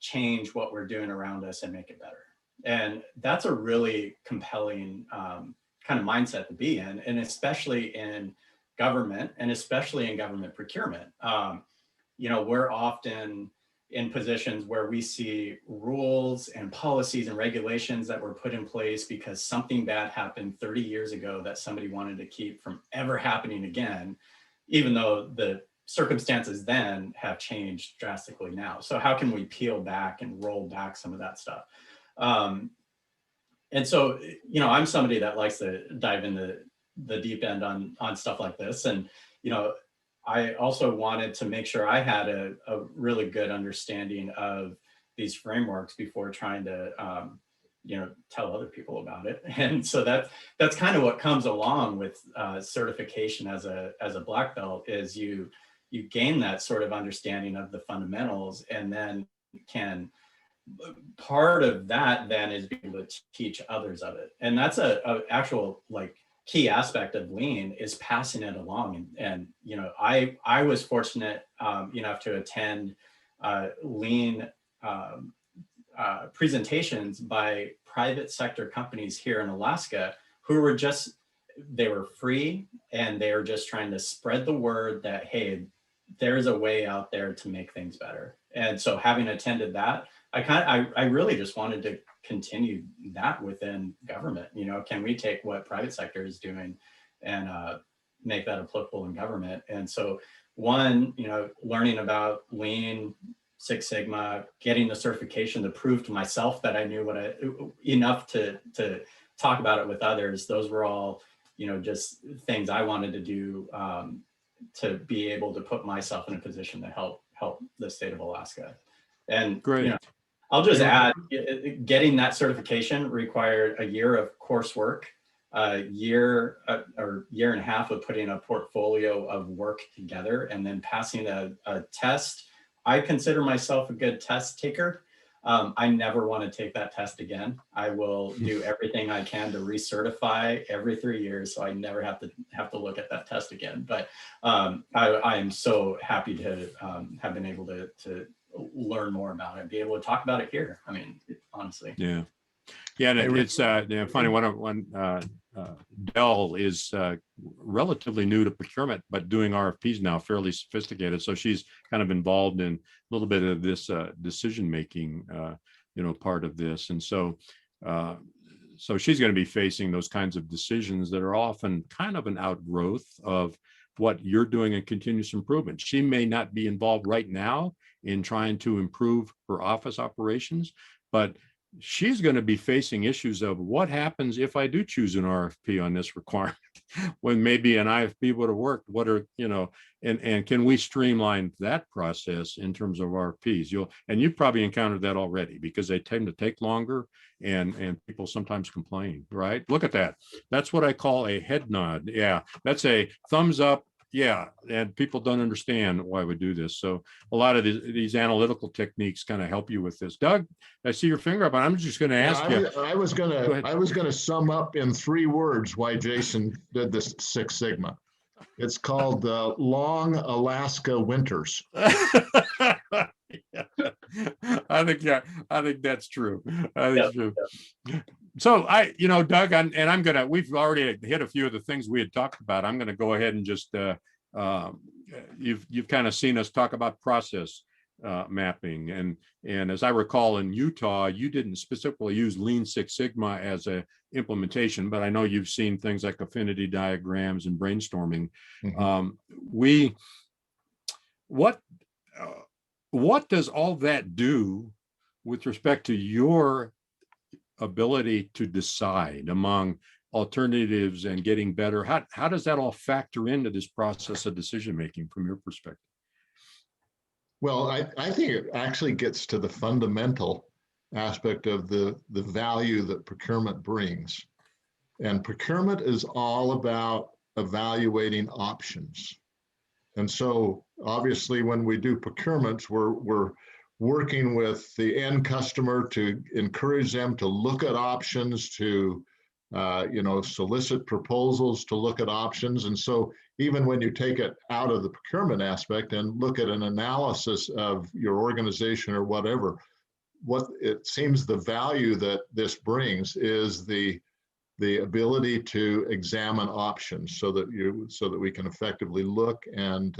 change what we're doing around us and make it better? And that's a really compelling kind of mindset to be in, and especially in government, and especially in government procurement. We're often in positions where we see rules and policies and regulations that were put in place because something bad happened 30 years ago that somebody wanted to keep from ever happening again, even though the circumstances then have changed drastically now. So how can we peel back and roll back some of that stuff? And so, you know, I'm somebody that likes to dive in the deep end on stuff like this. And, you know, I also wanted to make sure I had a really good understanding of these frameworks before trying to, you know, tell other people about it. And so that's kind of what comes along with certification as a black belt, is you gain that sort of understanding of the fundamentals, and then part of that then is being able to teach others of it. And that's a actual like key aspect of lean, is passing it along. And you know, I was fortunate enough to attend lean presentations by private sector companies here in Alaska who were they were free, and they were just trying to spread the word that, hey, there's a way out there to make things better. And so having attended that, I really just wanted to continue that within government. You know, can we take what private sector is doing and make that applicable in government? And so one, you know, learning about Lean, Six Sigma, getting the certification to prove to myself that I knew enough to talk about it with others. Those were all, you know, just things I wanted to do to be able to put myself in a position to help the state of Alaska. And Great. You know, I'll just add, getting that certification required a year of coursework, a year or year and a half of putting a portfolio of work together, and then passing a test. I consider myself a good test taker. I never want to take that test again. I will do everything I can to recertify every 3 years, so I never have to look at that test again. But I am so happy to have been able to learn more about it, be able to talk about it here. I mean, honestly. Yeah. Yeah, and it's funny. One Dell is relatively new to procurement, but doing RFPs now, fairly sophisticated. So she's kind of involved in a little bit of this decision making, you know, part of this. And so she's going to be facing those kinds of decisions that are often kind of an outgrowth of what you're doing in continuous improvement. She may not be involved right now in trying to improve her office operations, but she's going to be facing issues of what happens if I do choose an RFP on this requirement when maybe an IFP would have worked. What are, you know, and can we streamline that process in terms of RFPs? You've probably encountered that already, because they tend to take longer and people sometimes complain, right? Look at that. That's what I call a head nod. Yeah, that's a thumbs up. Yeah, and people don't understand why we do this. So a lot of these analytical techniques kind of help you with this. Doug, I see your finger up, and I'm just going to ask you. I was going to sum up in 3 words why Jason did this Six Sigma. It's called long Alaska winters. I think that's true. True. So Doug, we've already hit a few of the things we had talked about. I'm going to go ahead and just, you've kind of seen us talk about process mapping. And as I recall, in Utah, you didn't specifically use Lean Six Sigma as a implementation, but I know you've seen things like affinity diagrams and brainstorming. Mm-hmm. What does all that do with respect to your ability to decide among alternatives and getting better? How does that all factor into this process of decision making from your perspective? Well, I think it actually gets to the fundamental aspect of the value that procurement brings. And procurement is all about evaluating options. And so obviously when we do procurements, we're working with the end customer to encourage them to look at options, to solicit proposals, to look at options. And so even when you take it out of the procurement aspect and look at an analysis of your organization or whatever, what it seems the value that this brings is the ability to examine options so that we can effectively look and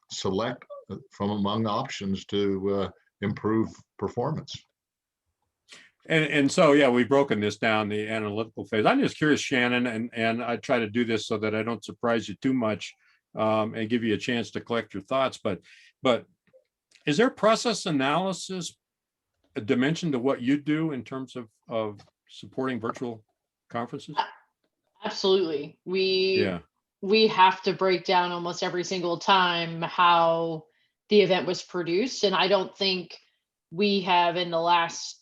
select from among options to improve performance. And so, yeah, we've broken this down, the analytical phase. I'm just curious, Shannon, and I try to do this so that I don't surprise you too much, and give you a chance to collect your thoughts. But is there process analysis a dimension to what you do in terms of supporting virtual conferences? Absolutely. Yeah. We have to break down almost every single time how the event was produced. And I don't think we have in the last,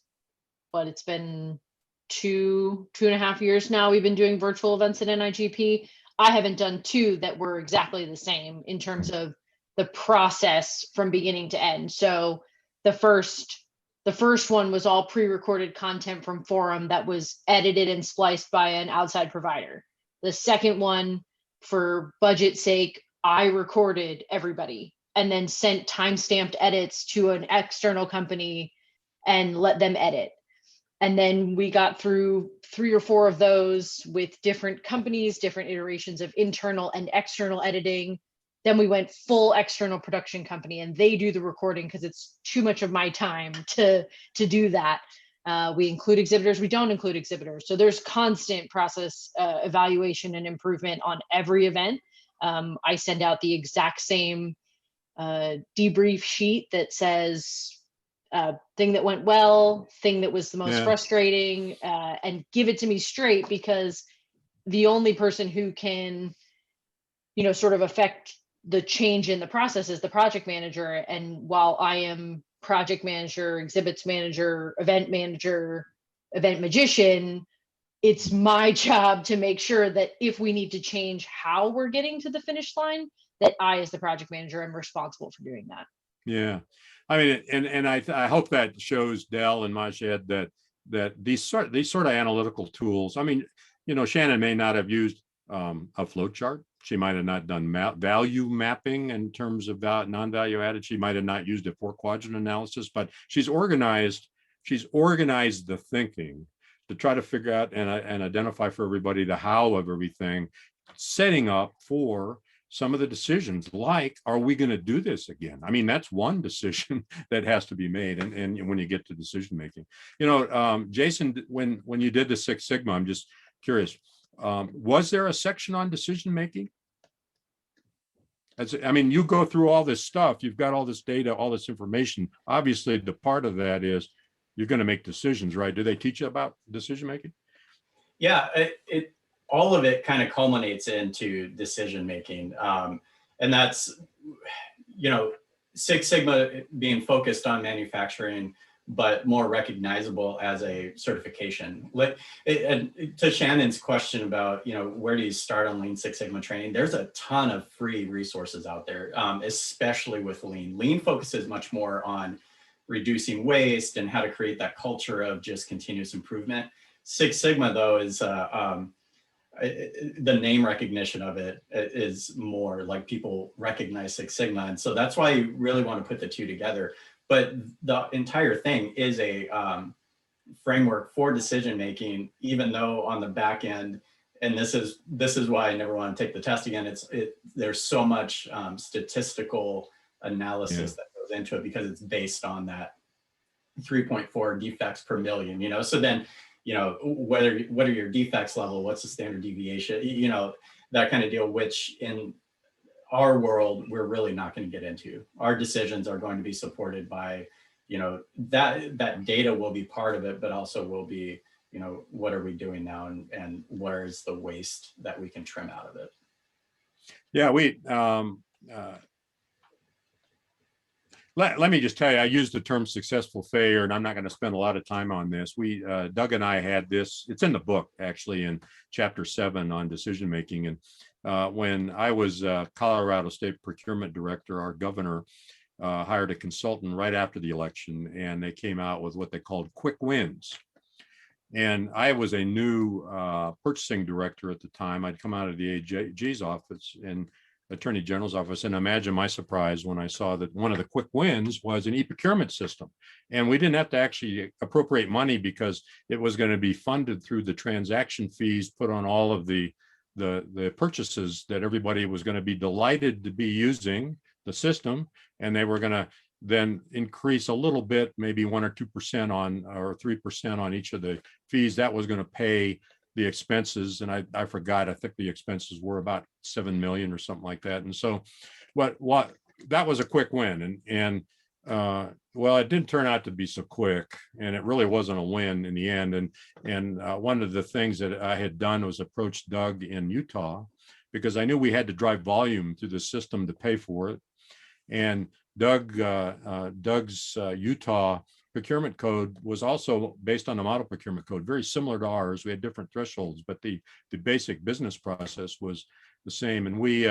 it's been 2.5 years now, we've been doing virtual events at NIGP. I haven't done two that were exactly the same in terms of the process from beginning to end. So the first one was all pre-recorded content from forum that was edited and spliced by an outside provider. The second one, for budget sake, I recorded everybody and then sent timestamped edits to an external company and let them edit. And then we got through 3 or 4 of those with different companies, different iterations of internal and external editing. Then we went full external production company and they do the recording because it's too much of my time to do that. We include exhibitors, we don't include exhibitors. So there's constant process evaluation and improvement on every event. I send out the exact same debrief sheet that says thing that went well, thing that was the most frustrating, and give it to me straight, because the only person who can, sort of affect the change in the process is the project manager. And while I am project manager, exhibits manager, event magician, it's my job to make sure that if we need to change how we're getting to the finish line, that I, as the project manager, am responsible for doing that. Yeah. I mean, and I hope that shows Del and Majed that these sort of analytical tools, I mean, Shannon may not have used a flow chart. She might have not done value mapping in terms of non-value added. She might have not used a 4-quadrant analysis, but she's organized the thinking to try to figure out and identify for everybody the how of everything, setting up for some of the decisions, like, are we going to do this again? I mean, that's one decision that has to be made. And when you get to decision making, Jason, when you did the Six Sigma, I'm just curious, was there a section on decision making? I mean, you go through all this stuff, you've got all this data, all this information. Obviously, the part of that is you're going to make decisions, right? Do they teach you about decision making? Yeah, all of it kind of culminates into decision making. And that's, Six Sigma being focused on manufacturing, but more recognizable as a certification. To Shannon's question about, where do you start on Lean Six Sigma training? There's a ton of free resources out there, especially with Lean. Lean focuses much more on reducing waste and how to create that culture of just continuous improvement. Six Sigma, though, is the name recognition of it is more like people recognize Six Sigma. And so that's why you really want to put the two together. But the entire thing is a framework for decision making, even though on the back end, and this is why I never want to take the test again. There's so much statistical analysis that goes into it because it's based on that 3.4 defects per million. So then, what are your defects level? What's the standard deviation? That kind of deal, which in our world, we're really not going to get into. Our decisions are going to be supported by, that data will be part of it, but also will be, what are we doing now and where's the waste that we can trim out of it? Yeah, let me just tell you, I used the term successful failure, and I'm not going to spend a lot of time on this. Doug and I had this, it's in the book, actually, in chapter 7 on decision making. And when I was Colorado State Procurement Director, our governor hired a consultant right after the election, and they came out with what they called quick wins. And I was a new purchasing director at the time. I'd come out of the AG's office and Attorney General's office, and imagine my surprise when I saw that one of the quick wins was an e-procurement system. And we didn't have to actually appropriate money because it was going to be funded through the transaction fees put on all of the purchases, that everybody was going to be delighted to be using the system, and they were going to then increase a little bit, maybe 1 or 2% on, or 3% on each of the fees. That was going to pay the expenses. And I forgot, I think the expenses were about 7 million or something like that. And so what that was a quick win. Well, it didn't turn out to be so quick, and it really wasn't a win in the end. And one of the things that I had done was approach Doug in Utah, because I knew we had to drive volume through the system to pay for it. And Doug's Utah procurement code was also based on the model procurement code, very similar to ours. We had different thresholds, but the basic business process was the same. And we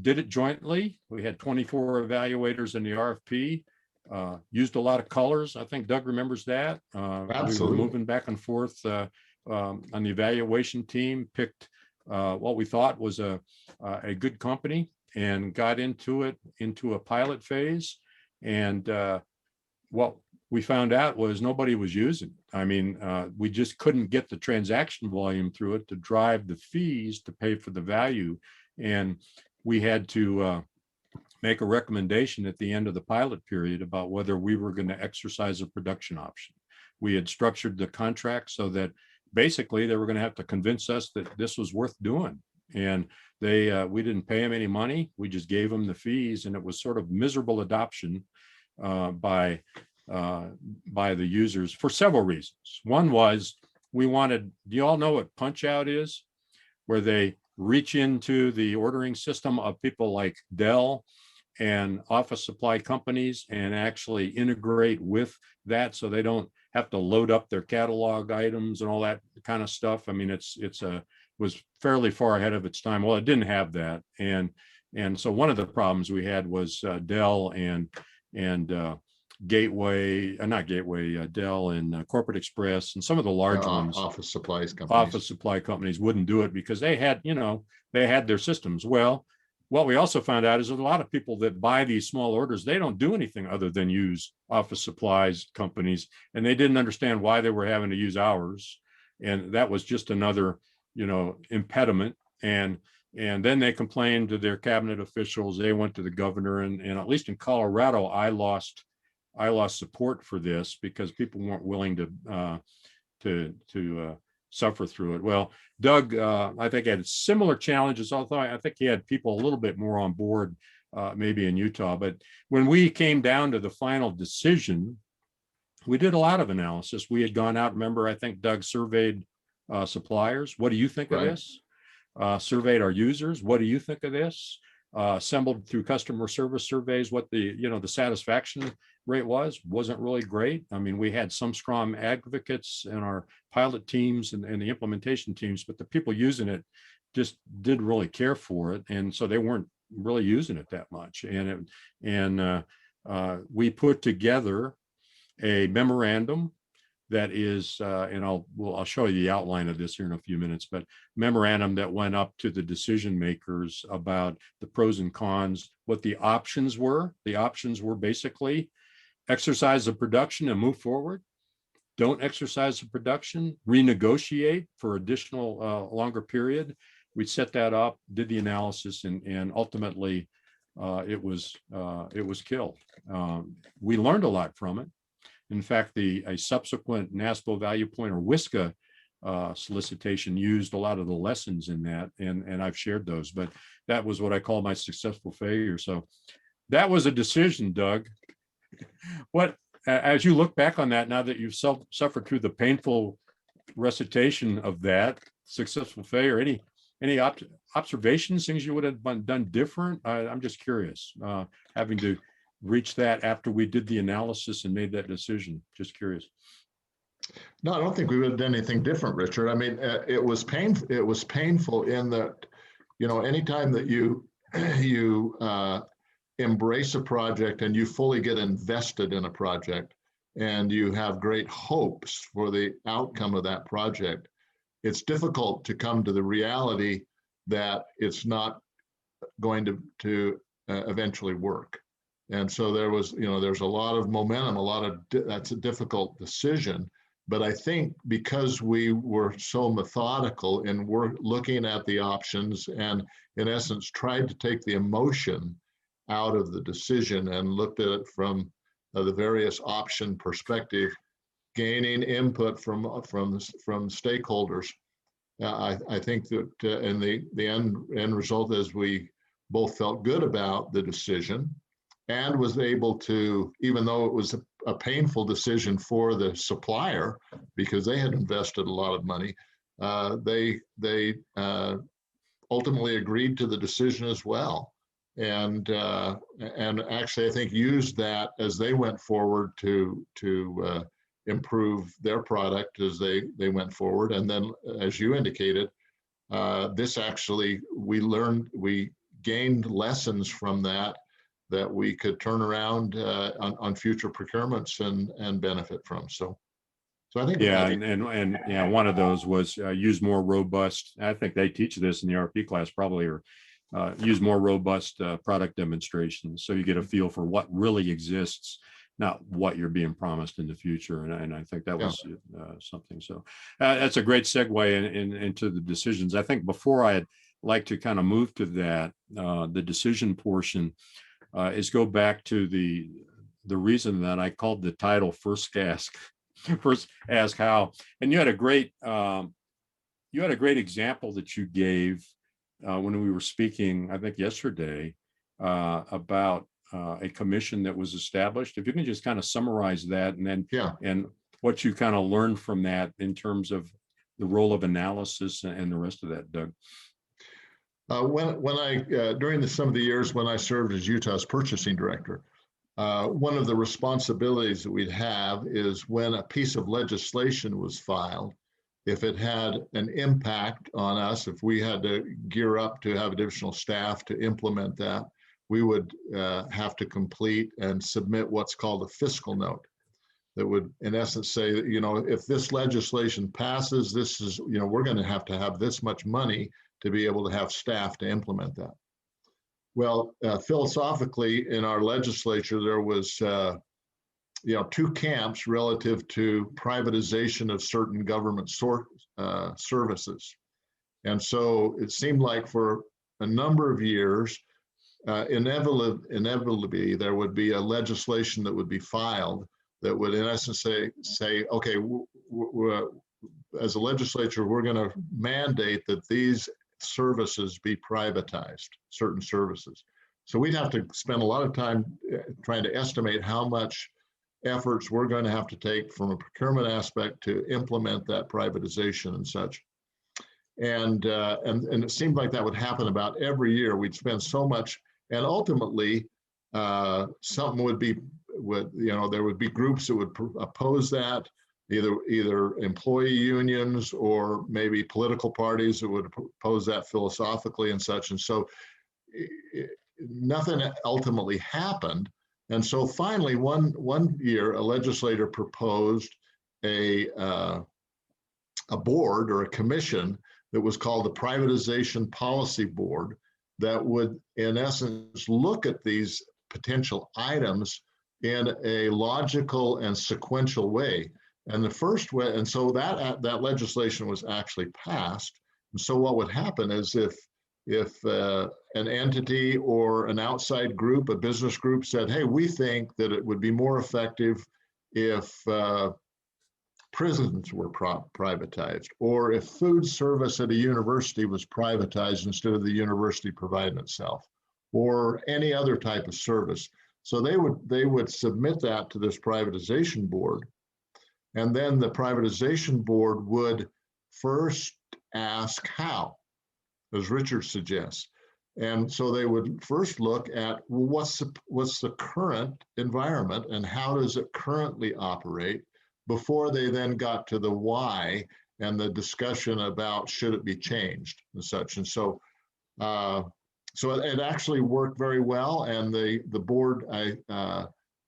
did it jointly. We had 24 evaluators in the RFP, used a lot of colors. I think Doug remembers that. Absolutely. We were moving back and forth on the evaluation team, picked what we thought was a good company, and got into a pilot phase. And what we found out was nobody was using it. I mean, we just couldn't get the transaction volume through it to drive the fees to pay for the value. And we had to make a recommendation at the end of the pilot period about whether we were going to exercise a production option. We had structured the contract so that basically they were going to have to convince us that this was worth doing. And we didn't pay them any money. We just gave them the fees, and it was sort of miserable adoption by the users for several reasons. One was we wanted, do you all know what punch out is? Where they reach into the ordering system of people like Dell and office supply companies and actually integrate with that, so they don't have to load up their catalog items and all that kind of stuff. I mean, it was fairly far ahead of its time. Well, it didn't have that, and so one of the problems we had was Dell and Gateway, not Gateway, Dell and Corporate Express and some of the large ones, office supplies companies. Office supply companies wouldn't do it because they had their systems. Well, what we also found out is that a lot of people that buy these small orders, they don't do anything other than use office supplies companies, and they didn't understand why they were having to use ours. And that was just another, impediment. And then they complained to their cabinet officials. They went to the governor, and at least in Colorado, I lost support for this because people weren't willing to suffer through it. Well, Doug, I think had similar challenges, although I think he had people a little bit more on board, maybe in Utah. But when we came down to the final decision, we did a lot of analysis. We had gone out, remember, I think Doug surveyed suppliers. What do you think of this? Surveyed our users. What do you think of this? Assembled through customer service surveys what the satisfaction rate wasn't really great. I mean, we had some strong advocates in our pilot teams and the implementation teams, but the people using it just didn't really care for it, and so they weren't really using it that much. And we put together a memorandum that is, and I'll show you the outline of this here in a few minutes, but memorandum that went up to the decision makers about the pros and cons, what the options were. The options were basically exercise the production and move forward. Don't exercise the production, renegotiate for additional longer period. We set that up, did the analysis, and ultimately it was killed. We learned a lot from it. In fact, a subsequent NASPO Value Point or WSCA solicitation used a lot of the lessons in that, and I've shared those, but that was what I call my successful failure. So that was a decision, Doug. What, as you look back on that, now that you've suffered through the painful recitation of that successful failure, any observations, things you would have done different? I'm just curious, having to reach that after we did the analysis and made that decision. Just curious. No, I don't think we would have done anything different, Richard. I mean, it was painful. It was painful in that, anytime that you embrace a project and you fully get invested in a project and you have great hopes for the outcome of that project, it's difficult to come to the reality that it's not going to eventually work. And so there's a lot of momentum, that's a difficult decision. But I think because we were so methodical and we're looking at the options and in essence tried to take the emotion out of the decision and looked at it from the various option perspective, gaining input from stakeholders. I think that in the end result is we both felt good about the decision and was able to, even though it was a painful decision for the supplier because they had invested a lot of money, they ultimately agreed to the decision as well. And actually, I think used that as they went forward to improve their product as they went forward. And then, as you indicated, this actually, we gained lessons from that we could turn around on future procurements and benefit from. So I think. Yeah, and yeah, one of those was use more robust. I think they teach this in the RP class probably, or use more robust product demonstrations so you get a feel for what really exists, not what you're being promised in the future. And I think that was something. So that's a great segue into the decisions. I think before I'd like to kind of move to that, the decision portion is go back to the reason that I called the title First Ask How. And you had a great example that you gave when we were speaking, I think yesterday, about a commission that was established. If you can just kind of summarize that, and then and what you kind of learned from that in terms of the role of analysis and the rest of that, Doug. When I during some of the years when I served as Utah's purchasing director, one of the responsibilities that we'd have is when a piece of legislation was filed, if it had an impact on us, if we had to gear up to have additional staff to implement that, we would have to complete and submit what's called a fiscal note that would, in essence, say that, if this legislation passes, this is, we're going to have this much money to be able to have staff to implement that. Well, philosophically, in our legislature, there was, two camps relative to privatization of certain government services. And so it seemed like for a number of years, inevitably, there would be a legislation that would be filed that would, in essence, say, okay, as a legislature, we're going to mandate that these services be privatized, certain services. So we'd have to spend a lot of time trying to estimate how much efforts we're going to have to take from a procurement aspect to implement that privatization and such. And it seemed like that would happen about every year. We'd spend so much, and ultimately something would be, there would be groups that would oppose that, either employee unions or maybe political parties that would oppose that philosophically and such. And so nothing ultimately happened. And so finally, one year, a legislator proposed a board or a commission that was called the Privatization Policy Board that would, in essence, look at these potential items in a logical and sequential way. And the first way, and so that legislation was actually passed. And so what would happen is if an entity or an outside group, a business group said, hey, we think that it would be more effective if prisons were privatized, or if food service at a university was privatized instead of the university providing itself, or any other type of service. So they would submit that to this privatization board. And then the privatization board would first ask how, as Richard suggests. And so they would first look at, well, what's the current environment and how does it currently operate, before they then got to the why and the discussion about should it be changed and such. And so it actually worked very well, and the board,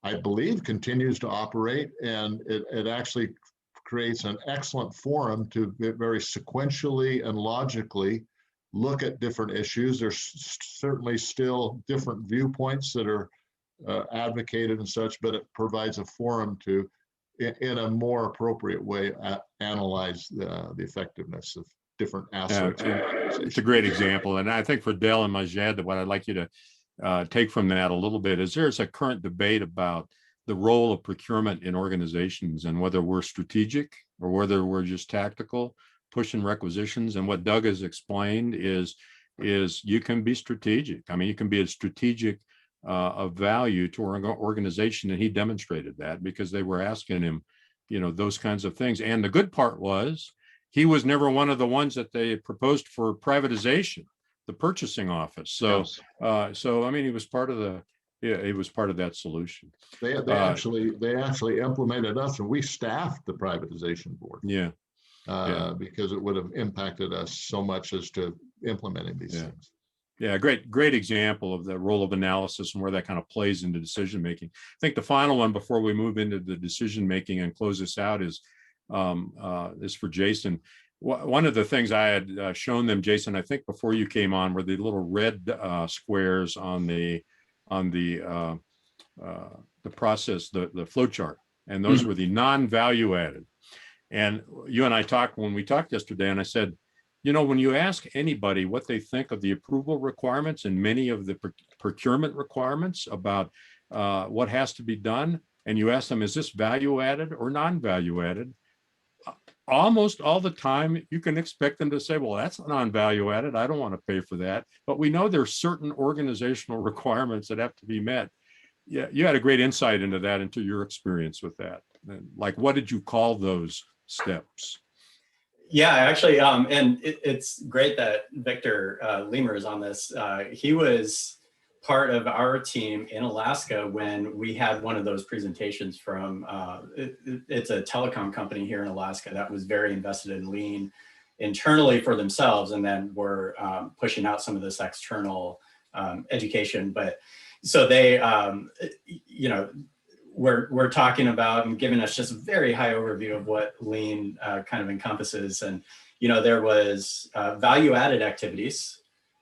I believe, continues to operate, and it actually creates an excellent forum to very sequentially and logically look at different issues. There's certainly still different viewpoints that are advocated and such, but it provides a forum to, in a more appropriate way, analyze the effectiveness of different aspects. It's a great example. And I think for Dell and Majed, what I'd like you to take from that a little bit is there's a current debate about the role of procurement in organizations and whether we're strategic or whether we're just tactical, pushing requisitions. And what Doug has explained is you can be strategic. I mean, you can be a strategic of value to an organization, and he demonstrated that because they were asking him, you know, those kinds of things. And the good part was he was never one of the ones that they proposed for privatization, the purchasing office. So, Yes. so I mean, he was part of the, yeah, he was part of that solution. They actually implemented us, and we staffed the privatization board. Yeah. Because it would have impacted us so much as to implementing these things. Yeah, great example of the role of analysis and where that kind of plays into decision making. I think the final one before we move into the decision making and close this out is for Jason. One of the things I had shown them, Jason, I think before you came on, were the little red squares on the process, the flow chart, and those were the non-value added. And you and I talked when we talked yesterday, and I said, you know, when you ask anybody what they think of the approval requirements and many of the procurement requirements about what has to be done, and you ask them, is this value added or non-value added? Almost all the time, you can expect them to say, well, that's non-value added. I don't want to pay for that. But we know there's certain organizational requirements that have to be met. Yeah, you had a great insight into that, into your experience with that. Like, what did you call those steps? Yeah, actually, and it's great that Victor Lemur is on this. He was part of our team in Alaska when we had one of those presentations from, it's a telecom company here in Alaska that was very invested in lean internally for themselves, and then we're pushing out some of this external education. But so they, you know, we're talking about and giving us just a very high overview of what lean kind of encompasses. And, you know, there was value added activities,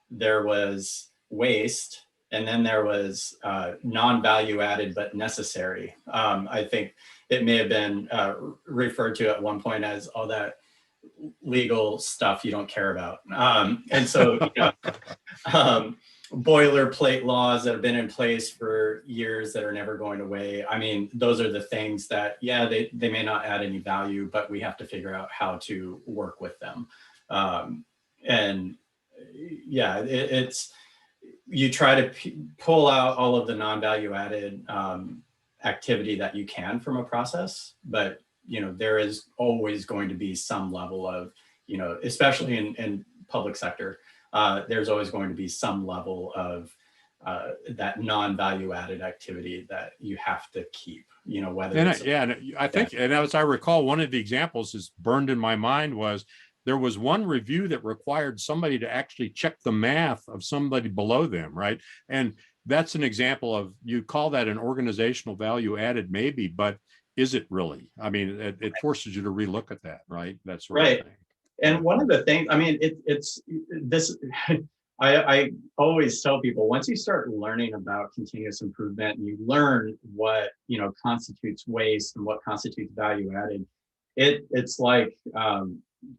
there was waste, and then there was non-value added but necessary. I think it may have been referred to at one point as all that legal stuff you don't care about. And so, you know, boilerplate laws that have been in place for years that are never going away. I mean, those are the things that, yeah, they may not add any value, but we have to figure out how to work with them. And yeah, it's, you try to pull out all of the non-value added activity that you can from a process, but, you know, there is always going to be some level of, you know, especially in public sector, there's always going to be some level of that non-value added activity that you have to keep, you know, whether and it's I think, and as I recall, one of the examples is burned in my mind was there was one review that required somebody to actually check the math of somebody below them, right? And that's an example of, you call that an organizational value added, maybe, but is it really? I mean, it forces you to relook at that, right? That's right. And one of the things, I mean, it's this, I always tell people, once you start learning about continuous improvement and you learn what, you know, constitutes waste and what constitutes value added, it's like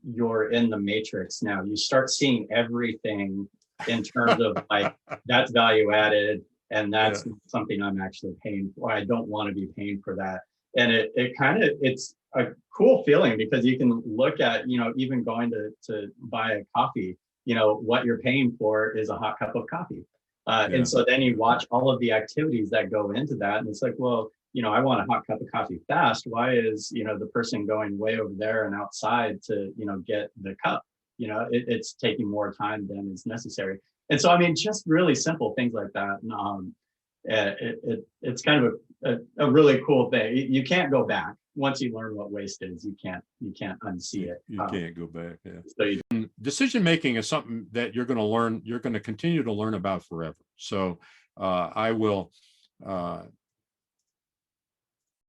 you're in the matrix now. You start seeing everything in terms of like, that's value added and that's something I'm actually paying for. I don't want to be paying for that. And it kind of, it's a cool feeling because you can look at, you know, even going to buy a coffee, you know, what you're paying for is a hot cup of coffee. And so then you watch all of the activities that go into that. And it's like, well, you know, I want a hot cup of coffee fast. Why is, you know, the person going way over there and outside to, you know, get the cup? You know, it's taking more time than is necessary. And so, I mean, just really simple things like that. And, it's kind of a really cool thing. You can't go back. Once you learn what waste is, you can't unsee it. You can't go back. Yeah. So decision making is something that you're going to learn. You're going to continue to learn about forever. So I will. The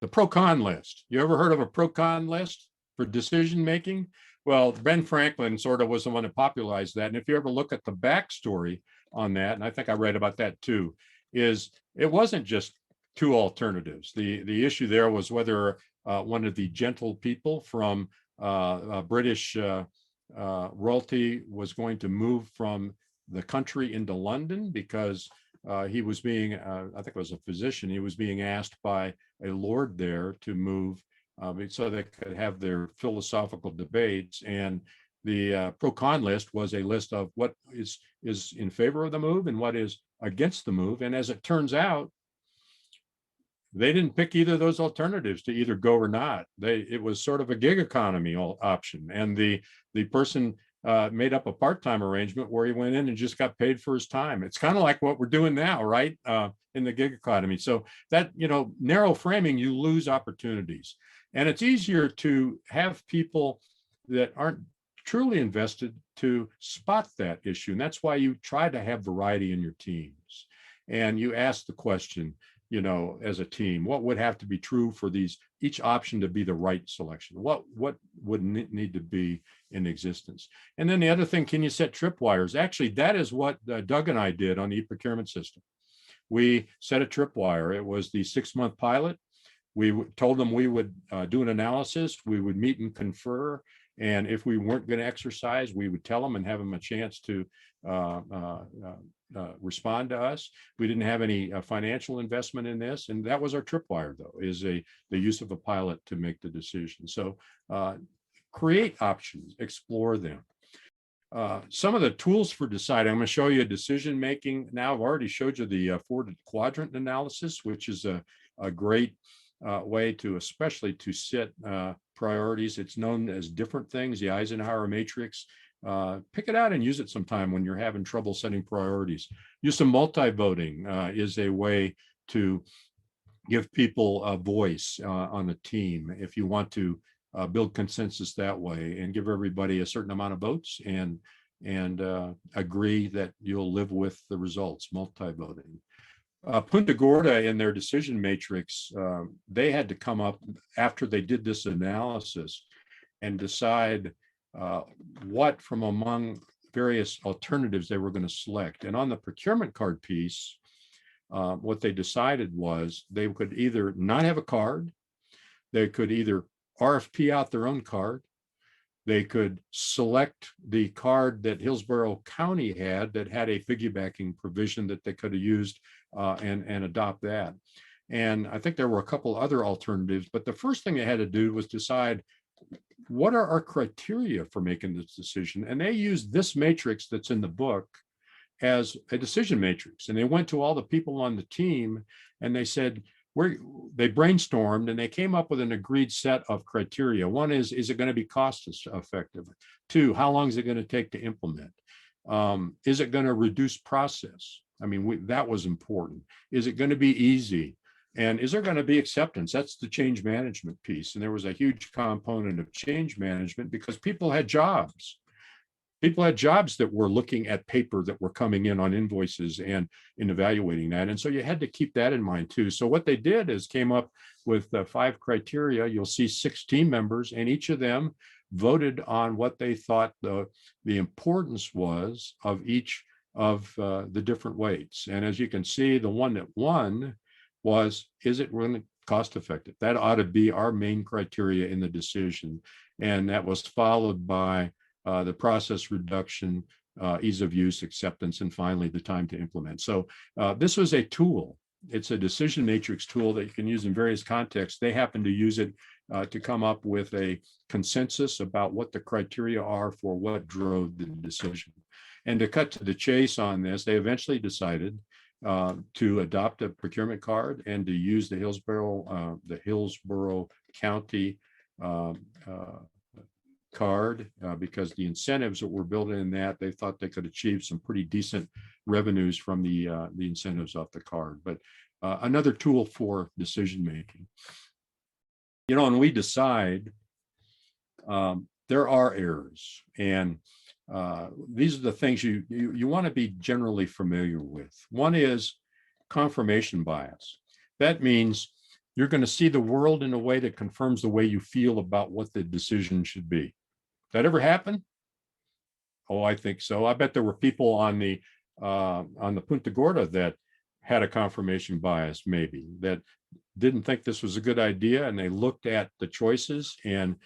pro-con list. You ever heard of a pro-con list for decision making? Well, Ben Franklin sort of was the one that popularized that. And if you ever look at the backstory on that, and I think I read about that too, is it wasn't just two alternatives. The issue there was whether one of the gentle people from British royalty was going to move from the country into London because he was being, I think it was a physician, he was being asked by a lord there to move so they could have their philosophical debates. And the pro-con list was a list of what is in favor of the move and what is against the move. And as it turns out, they didn't pick either of those alternatives to either go or not. It was sort of a gig economy option. And the person made up a part-time arrangement where he went in and just got paid for his time. It's kind of like what we're doing now, right? In the gig economy. So that, narrow framing, you lose opportunities. And it's easier to have people that aren't truly invested to spot that issue. And that's why you try to have variety in your teams. And you ask the question, as a team, what would have to be true for each option to be the right selection? What would need to be in existence? And then the other thing, can you set tripwires? Actually, that is what Doug and I did on the e-procurement system. We set a tripwire. It was the 6-month pilot. We told them we would do an analysis. We would meet and confer. And if we weren't going to exercise, we would tell them and have them a chance to respond to us. We didn't have any financial investment in this. And that was our tripwire, though, is the use of a pilot to make the decision. So create options, explore them. Some of the tools for deciding, I'm going to show you decision making. Now, I've already showed you the 4-quadrant analysis, which is a great way especially to set priorities. It's known as different things, the Eisenhower matrix. Pick it out and use it sometime when you're having trouble setting priorities. Use some multi-voting is a way to give people a voice on a team if you want to build consensus that way, and give everybody a certain amount of votes and agree that you'll live with the results. Multi-voting. Punta Gorda, in their decision matrix, they had to come up after they did this analysis and decide what from among various alternatives they were going to select. And on the procurement card piece, what they decided was they could either not have a card, they could either RFP out their own card, they could select the card that Hillsborough County had that had a piggybacking provision that they could have used and adopt that. And I think there were a couple other alternatives, but the first thing they had to do was decide, what are our criteria for making this decision? And they used this matrix that's in the book as a decision matrix. And they went to all the people on the team and they said, they brainstormed and they came up with an agreed set of criteria. One is it going to be cost effective? 2, how long is it going to take to implement? Is it going to reduce process? I mean, that was important. Is it going to be easy? And is there going to be acceptance? That's the change management piece. And there was a huge component of change management because people had jobs. People had jobs that were looking at paper that were coming in on invoices and in evaluating that. And so you had to keep that in mind too. So what they did is came up with 5 criteria. You'll see 6 team members, and each of them voted on what they thought the importance was of each of the different weights. And as you can see, the one that won was, is it really cost effective? That ought to be our main criteria in the decision. And that was followed by the process reduction, ease of use, acceptance, and finally the time to implement. So this was a tool. It's a decision matrix tool that you can use in various contexts. They happen to use it to come up with a consensus about what the criteria are for what drove the decision. And to cut to the chase on this, they eventually decided to adopt a procurement card and to use the Hillsborough County card because the incentives that were built in that, they thought they could achieve some pretty decent revenues from the incentives off the card. But another tool for decision making. And we decide there are errors, and these are the things you want to be generally familiar with. One is confirmation bias. That means you're going to see the world in a way that confirms the way you feel about what the decision should be. That ever happen? Oh, I think so. I bet there were people on the Punta Gorda that had a confirmation bias, maybe, that didn't think this was a good idea, and they looked at the choices and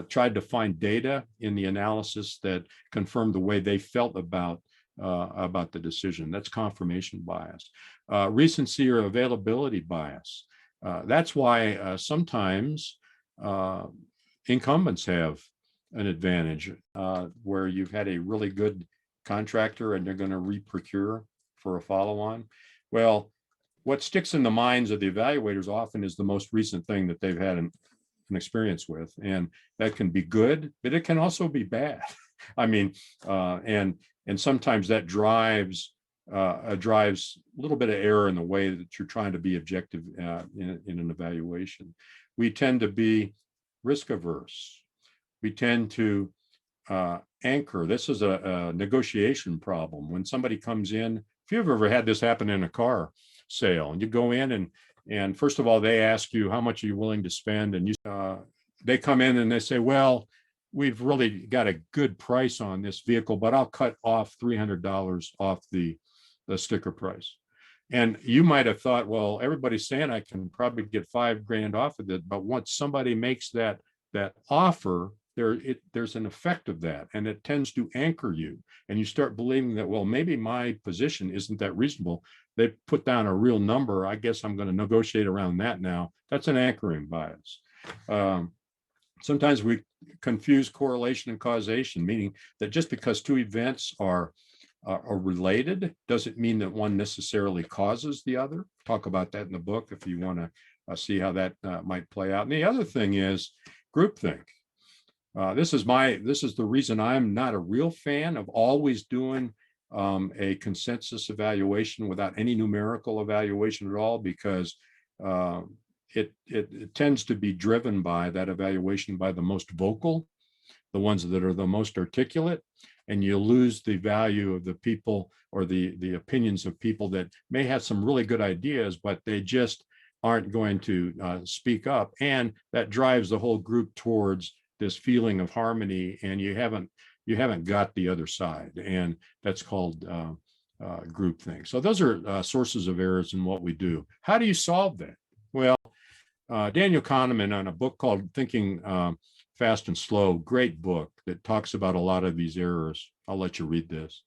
tried to find data in the analysis that confirmed the way they felt about about the decision. That's confirmation bias. Recency or availability bias. That's why sometimes incumbents have an advantage where you've had a really good contractor and they're going to re-procure for a follow-on. Well, what sticks in the minds of the evaluators often is the most recent thing that they've had an experience with, and that can be good, but it can also be bad. I mean, and sometimes that drives a little bit of error in the way that you're trying to be objective in an evaluation. We tend to be risk averse. We tend to anchor. This is a negotiation problem. When somebody comes in, if you've ever had this happen in a car sale, and you go in and first of all, they ask you how much are you willing to spend, and they come in and they say, well, we've really got a good price on this vehicle, but I'll cut off $300 off the sticker price. And you might have thought, well, everybody's saying I can probably get $5 grand off of it, but once somebody makes that offer, there's an effect of that, and it tends to anchor you, and you start believing that, well, maybe my position isn't that reasonable. They put down a real number. I guess I'm going to negotiate around that now. That's an anchoring bias. Sometimes we confuse correlation and causation, meaning that just because two events are related doesn't mean that one necessarily causes the other. Talk about that in the book if you want to see how that might play out. And the other thing is groupthink. This is the reason I'm not a real fan of always doing a consensus evaluation without any numerical evaluation at all, because it tends to be driven by that evaluation by the most vocal, the ones that are the most articulate, and you lose the value of the people or the opinions of people that may have some really good ideas, but they just aren't going to speak up. And that drives the whole group towards this feeling of harmony, and you haven't got the other side, and that's called groupthink. So those are sources of errors in what we do. How do you solve that? Well, Daniel Kahneman, on a book called Thinking Fast and Slow, great book that talks about a lot of these errors. I'll let you read this.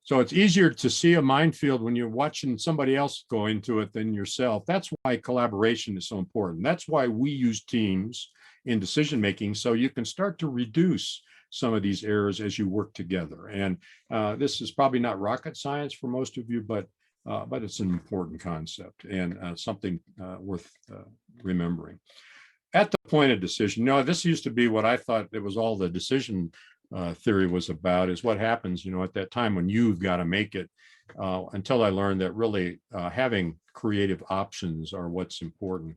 So it's easier to see a minefield when you're watching somebody else go into it than yourself. That's why collaboration is so important. That's why we use teams in decision making, so you can start to reduce some of these errors as you work together. And this is probably not rocket science for most of you, but it's an important concept and something worth remembering. At the point of decision, this used to be what I thought it was all the decision theory was about, is what happens, at that time when you've got to make it, until I learned that really having creative options are what's important.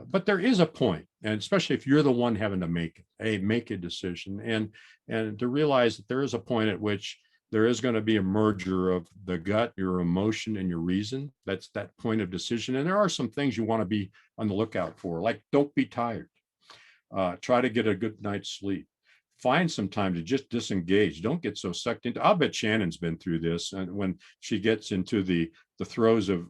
But there is a point, and especially if you're the one having to make a decision, and to realize that there is a point at which there is going to be a merger of the gut, your emotion, and your reason. That's that point of decision. And there are some things you want to be on the lookout for, like don't be tired. Try to get a good night's sleep. Find some time to just disengage. Don't get so sucked into. I'll bet Shannon's been through this, and when she gets into the throes of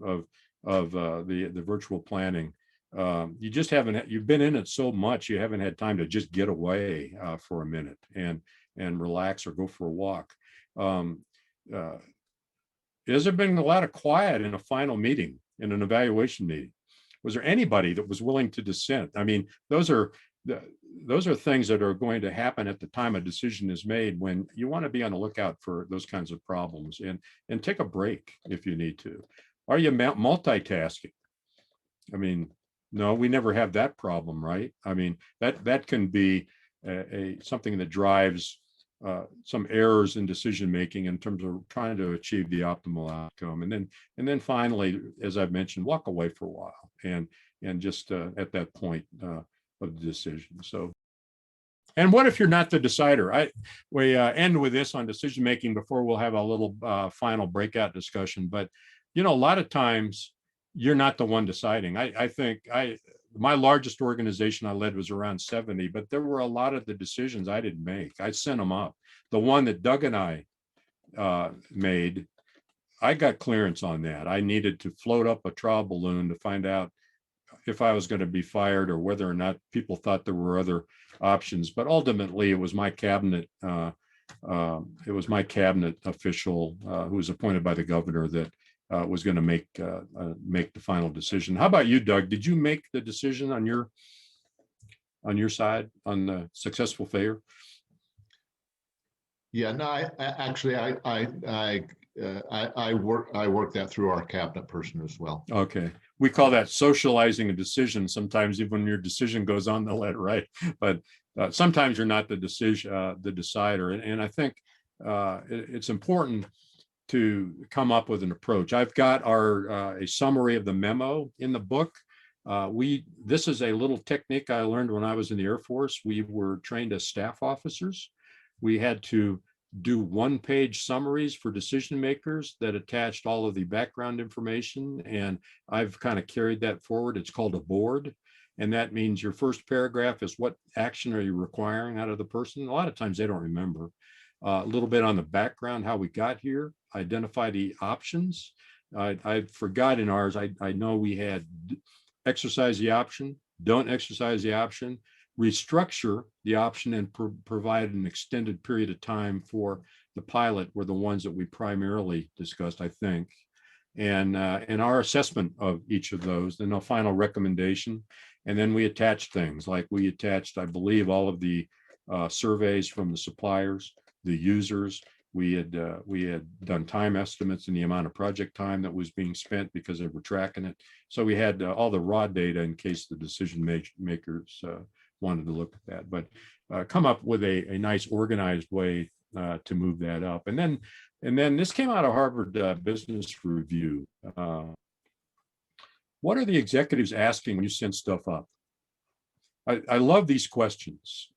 the virtual planning, you just haven't. You've been in it so much, you haven't had time to just get away for a minute and relax or go for a walk. Has there been a lot of quiet in a final meeting, in an evaluation meeting? Was there anybody that was willing to dissent? I mean, those are things that are going to happen at the time a decision is made, when you want to be on the lookout for those kinds of problems, and take a break if you need to. Are you multitasking? I mean, no, we never have that problem, right? I mean, that can be something that drives some errors in decision making in terms of trying to achieve the optimal outcome. And then finally, as I've mentioned, walk away for a while and just at that point of the decision. So, and what if you're not the decider? We end with this on decision making before we'll have a little final breakout discussion. But a lot of times you're not the one deciding. I think my largest organization I led was around 70, but there were a lot of the decisions I didn't make. I sent them up. The one that Doug and I made, I got clearance on that. I needed to float up a trial balloon to find out if I was going to be fired or whether or not people thought there were other options. But ultimately, it was my cabinet. It was my cabinet official who was appointed by the governor that was going to make the final decision. How about you, Doug? Did you make the decision on your side on the successful failure? Yeah, no, I work that through our cabinet person as well. Okay, we call that socializing a decision. Sometimes even when your decision goes on the letter, right? But sometimes you're not the decider, and I think it's important to come up with an approach. I've got a summary of the memo in the book. This is a little technique I learned when I was in the Air Force. We were trained as staff officers. We had to do one-page summaries for decision makers that attached all of the background information, and I've kind of carried that forward. It's called a board, and that means your first paragraph is what action are you requiring out of the person. A lot of times they don't remember. A little bit on the background, how we got here, identify the options. I forgot in ours, I know we had exercise the option, don't exercise the option, restructure the option, and provide an extended period of time for the pilot were the ones that we primarily discussed, I think. And our assessment of each of those, then a final recommendation. And then we attached things like we attached, I believe, all of the surveys from the suppliers, the users. We had done time estimates and the amount of project time that was being spent because they were tracking it. So we had all the raw data in case the decision makers wanted to look at that, but come up with a nice organized way to move that up. And then this came out of Harvard Business Review. What are the executives asking when you send stuff up? I love these questions,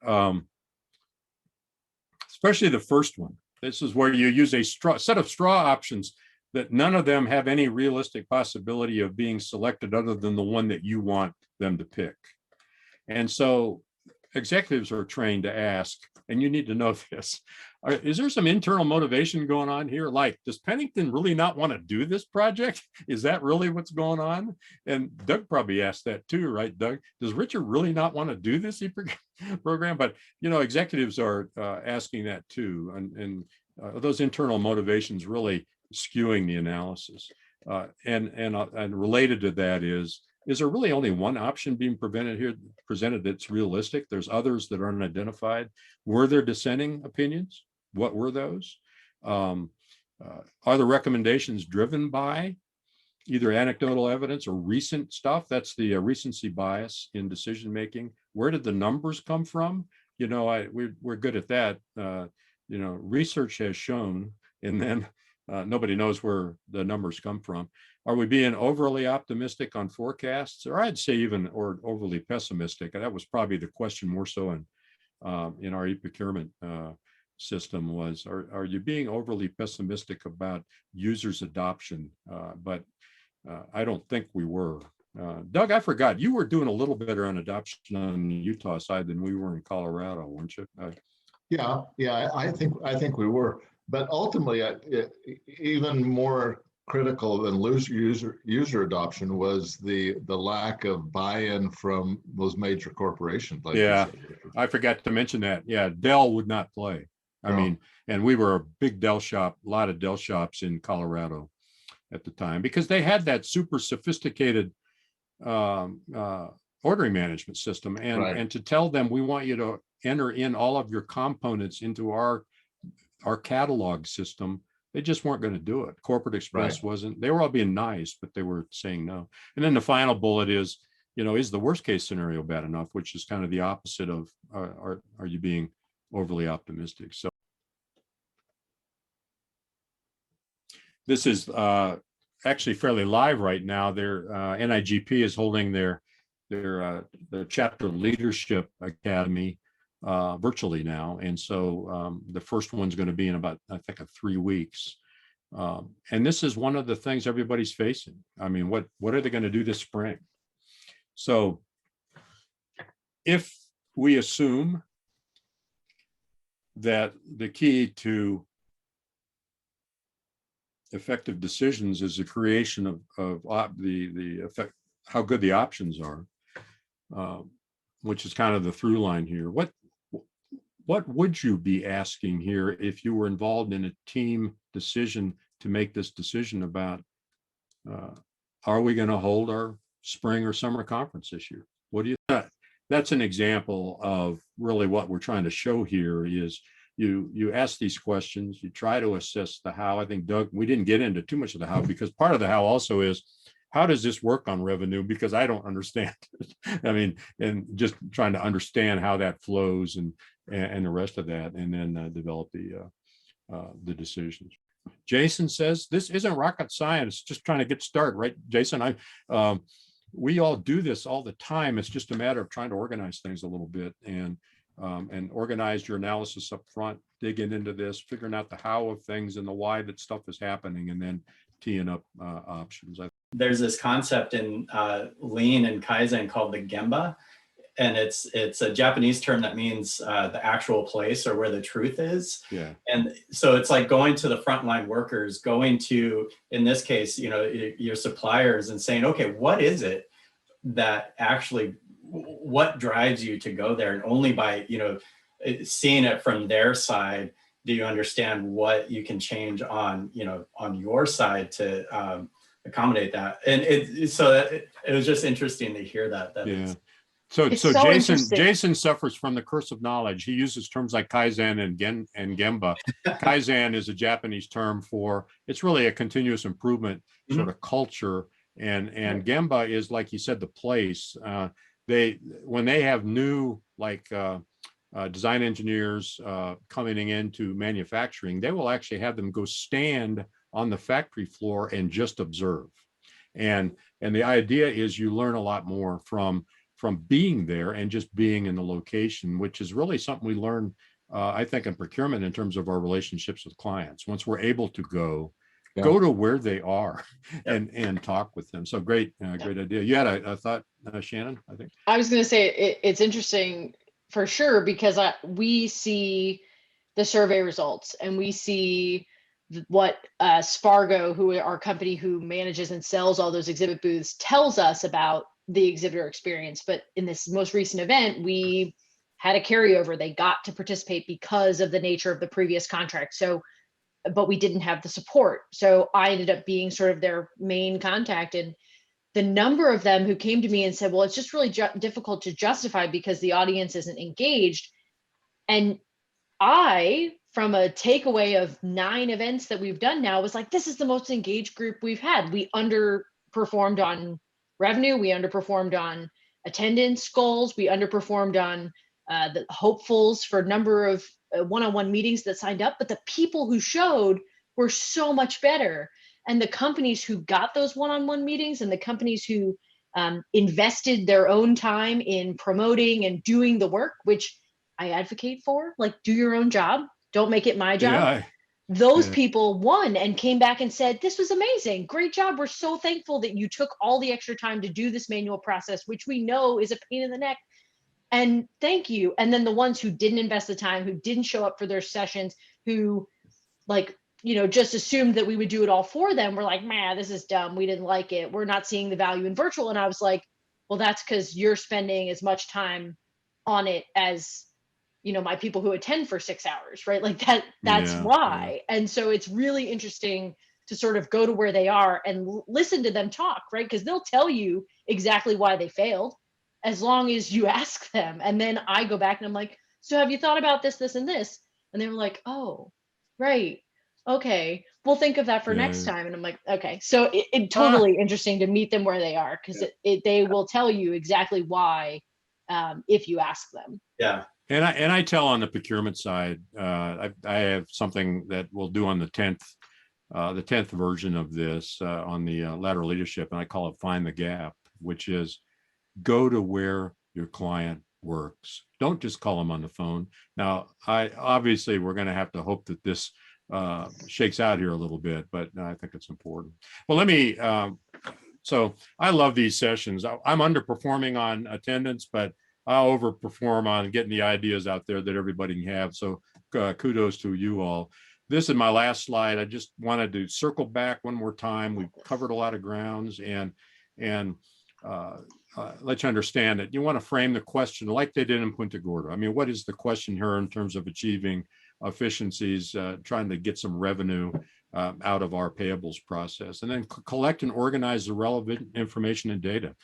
especially the first one. This is where you use a set of straw options that none of them have any realistic possibility of being selected other than the one that you want them to pick. And so executives are trained to ask, and you need to know this, is there some internal motivation going on here? Like, does Pennington really not want to do this project? Is that really what's going on? And Doug probably asked that too, right, Doug? Does Richard really not want to do this program? But, executives are asking that too. And those internal motivations really skewing the analysis. And related to that is there really only one option being presented that's realistic? There's others that aren't identified. Were there dissenting opinions? What were those? Are the recommendations driven by either anecdotal evidence or recent stuff? That's the recency bias in decision making. Where did the numbers come from? We're good at that. Research has shown, and then nobody knows where the numbers come from. Are we being overly optimistic on forecasts, or I'd say even or overly pessimistic? That was probably the question more so in our e-procurement system was, are you being overly pessimistic about users' adoption? But I don't think we were. Doug, I forgot, you were doing a little better on adoption on the Utah side than we were in Colorado, weren't you? Yeah, I think we were. But ultimately, even more critical than user adoption was the lack of buy-in from those major corporations. Like yeah, I forgot to mention that. Yeah, Dell would not play. I mean, and we were a big Dell shop, a lot of Dell shops in Colorado at the time because they had that super sophisticated ordering management system, and to tell them we want you to enter in all of your components into our catalog system, they just weren't going to do it. Corporate Express wasn't. They were all being nice, but they were saying no. And then the final bullet is, is the worst case scenario bad enough, which is kind of the opposite of are you being overly optimistic? So this is actually fairly live right now. Their NIGP is holding their chapter leadership academy virtually now, and so the first one's going to be in about, I think, 3 weeks. And this is one of the things everybody's facing. I mean, what are they going to do this spring? So if we assume that the key to effective decisions is the creation of the how good the options are, which is kind of the through line here. What would you be asking here if you were involved in a team decision to make this decision about, are we going to hold our spring or summer conference this year? What do you think? That's an example of really what we're trying to show here is you ask these questions, you try to assess the how. I think, Doug, we didn't get into too much of the how, because part of the how also is, how does this work on revenue? Because I don't understand it. I mean, and just trying to understand how that flows and the rest of that, and then develop the decisions. Jason says, this isn't rocket science, just trying to get started, right, Jason? We all do this all the time. It's just a matter of trying to organize things a little bit and organize your analysis up front, digging into this, figuring out the how of things and the why that stuff is happening, and then teeing up options. There's this concept in Lean and Kaizen called the Gemba, and it's a Japanese term that means the actual place or where the truth is. Yeah. And so it's like going to the frontline workers, going to, in this case, your suppliers, and saying, okay, what is it that actually, what drives you to go there? And only by seeing it from their side do you understand what you can change on your side to accommodate that. And it was just interesting to hear that. Yeah. So Jason suffers from the curse of knowledge. He uses terms like Kaizen and Gemba. Kaizen is a Japanese term for, it's really a continuous improvement sort of culture. And Gemba is, like you said, the place. When they have new design engineers coming into manufacturing, they will actually have them go stand on the factory floor and just observe. And the idea is you learn a lot more from being there and just being in the location, which is really something we learn, I think, in procurement in terms of our relationships with clients. Once we're able to go to where they are and talk with them. So great idea. You had a thought, Shannon, I think. I was going to say it's interesting for sure, because we see the survey results and we see what Spargo, who our company who manages and sells all those exhibit booths, tells us about the exhibitor experience. But in this most recent event, we had a carryover. They got to participate because of the nature of the previous contract. So, but we didn't have the support. So I ended up being sort of their main contact. And the number of them who came to me and said, well, it's just really difficult to justify because the audience isn't engaged. And I, from a takeaway of 9 events that we've done now, was like, this is the most engaged group we've had. We underperformed on revenue. We underperformed on attendance goals. We underperformed on the hopefuls for number of one-on-one meetings that signed up. But the people who showed were so much better. And the companies who got those one-on-one meetings and the companies who invested their own time in promoting and doing the work, which I advocate for, like, do your own job. Don't make it my job. Those people won and came back and said, this was amazing. Great job. We're so thankful that you took all the extra time to do this manual process, which we know is a pain in the neck. And thank you. And then the ones who didn't invest the time, who didn't show up for their sessions, who just assumed that we would do it all for them, were like, man, this is dumb. We didn't like it. We're not seeing the value in virtual. And I was like, well, that's because you're spending as much time on it as my people who attend for 6 hours, right? Like that's why. Yeah. And so it's really interesting to sort of go to where they are and listen to them talk, right? Because they'll tell you exactly why they failed as long as you ask them. And then I go back and I'm like, so have you thought about this, this, and this? And they were like, oh, right. Okay. We'll think of that for next time. And I'm like, okay. So it totally interesting to meet them where they are, because they will tell you exactly why if you ask them. Yeah. And I tell on the procurement side, I have something that we'll do on the 10th version of this on the lateral leadership, and I call it Find the Gap, which is go to where your client works. Don't just call them on the phone. Now, obviously we're going to have to hope that this shakes out here a little bit, but I think it's important. Well, let me. So I love these sessions. I'm underperforming on attendance, but I'll overperform on getting the ideas out there that everybody can have. So kudos to you all. This is my last slide. I just wanted to circle back one more time. We've covered a lot of grounds, and let you understand that you want to frame the question like they did in Punta Gorda. I mean, what is the question here in terms of achieving efficiencies, trying to get some revenue out of our payables process, and then collect and organize the relevant information and data.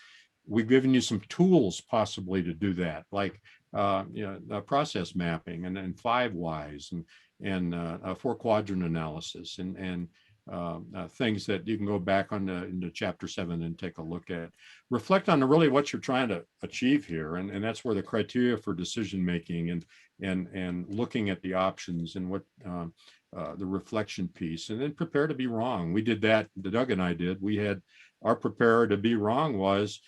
We've given you some tools possibly to do that, like process mapping and 5 whys and a 4-quadrant analysis and things that you can go back into chapter 7 and take a look at. Reflect on really what you're trying to achieve here, and that's where the criteria for decision making and looking at the options and what the reflection piece, and then prepare to be wrong. We did that. Doug and I did. We had our prepare to be wrong was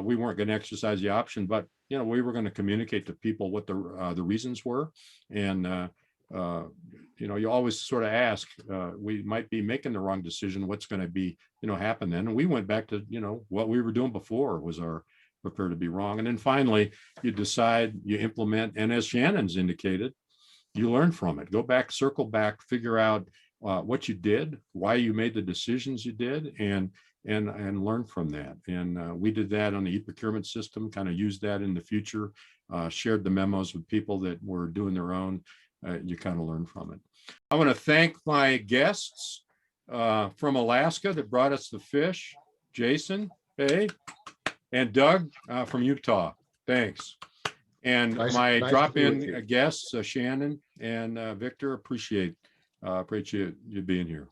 we weren't going to exercise the option, but we were going to communicate to people what the reasons were, and you always sort of ask, we might be making the wrong decision. What's going to be, happen then? And we went back to, what we were doing before was our prepare to be wrong. And then finally, you decide, you implement. And as Shannon's indicated, you learn from it. Go back, circle back, figure out what you did, why you made the decisions you did, and learn from that. And we did that on the e-procurement system, kind of used that in the future, shared the memos with people that were doing their own. You kind of learn from it. I want to thank my guests from Alaska that brought us the fish, Jason, hey, and Doug from Utah. Thanks. And my nice drop-in guests, Shannon and Victor, appreciate you being here.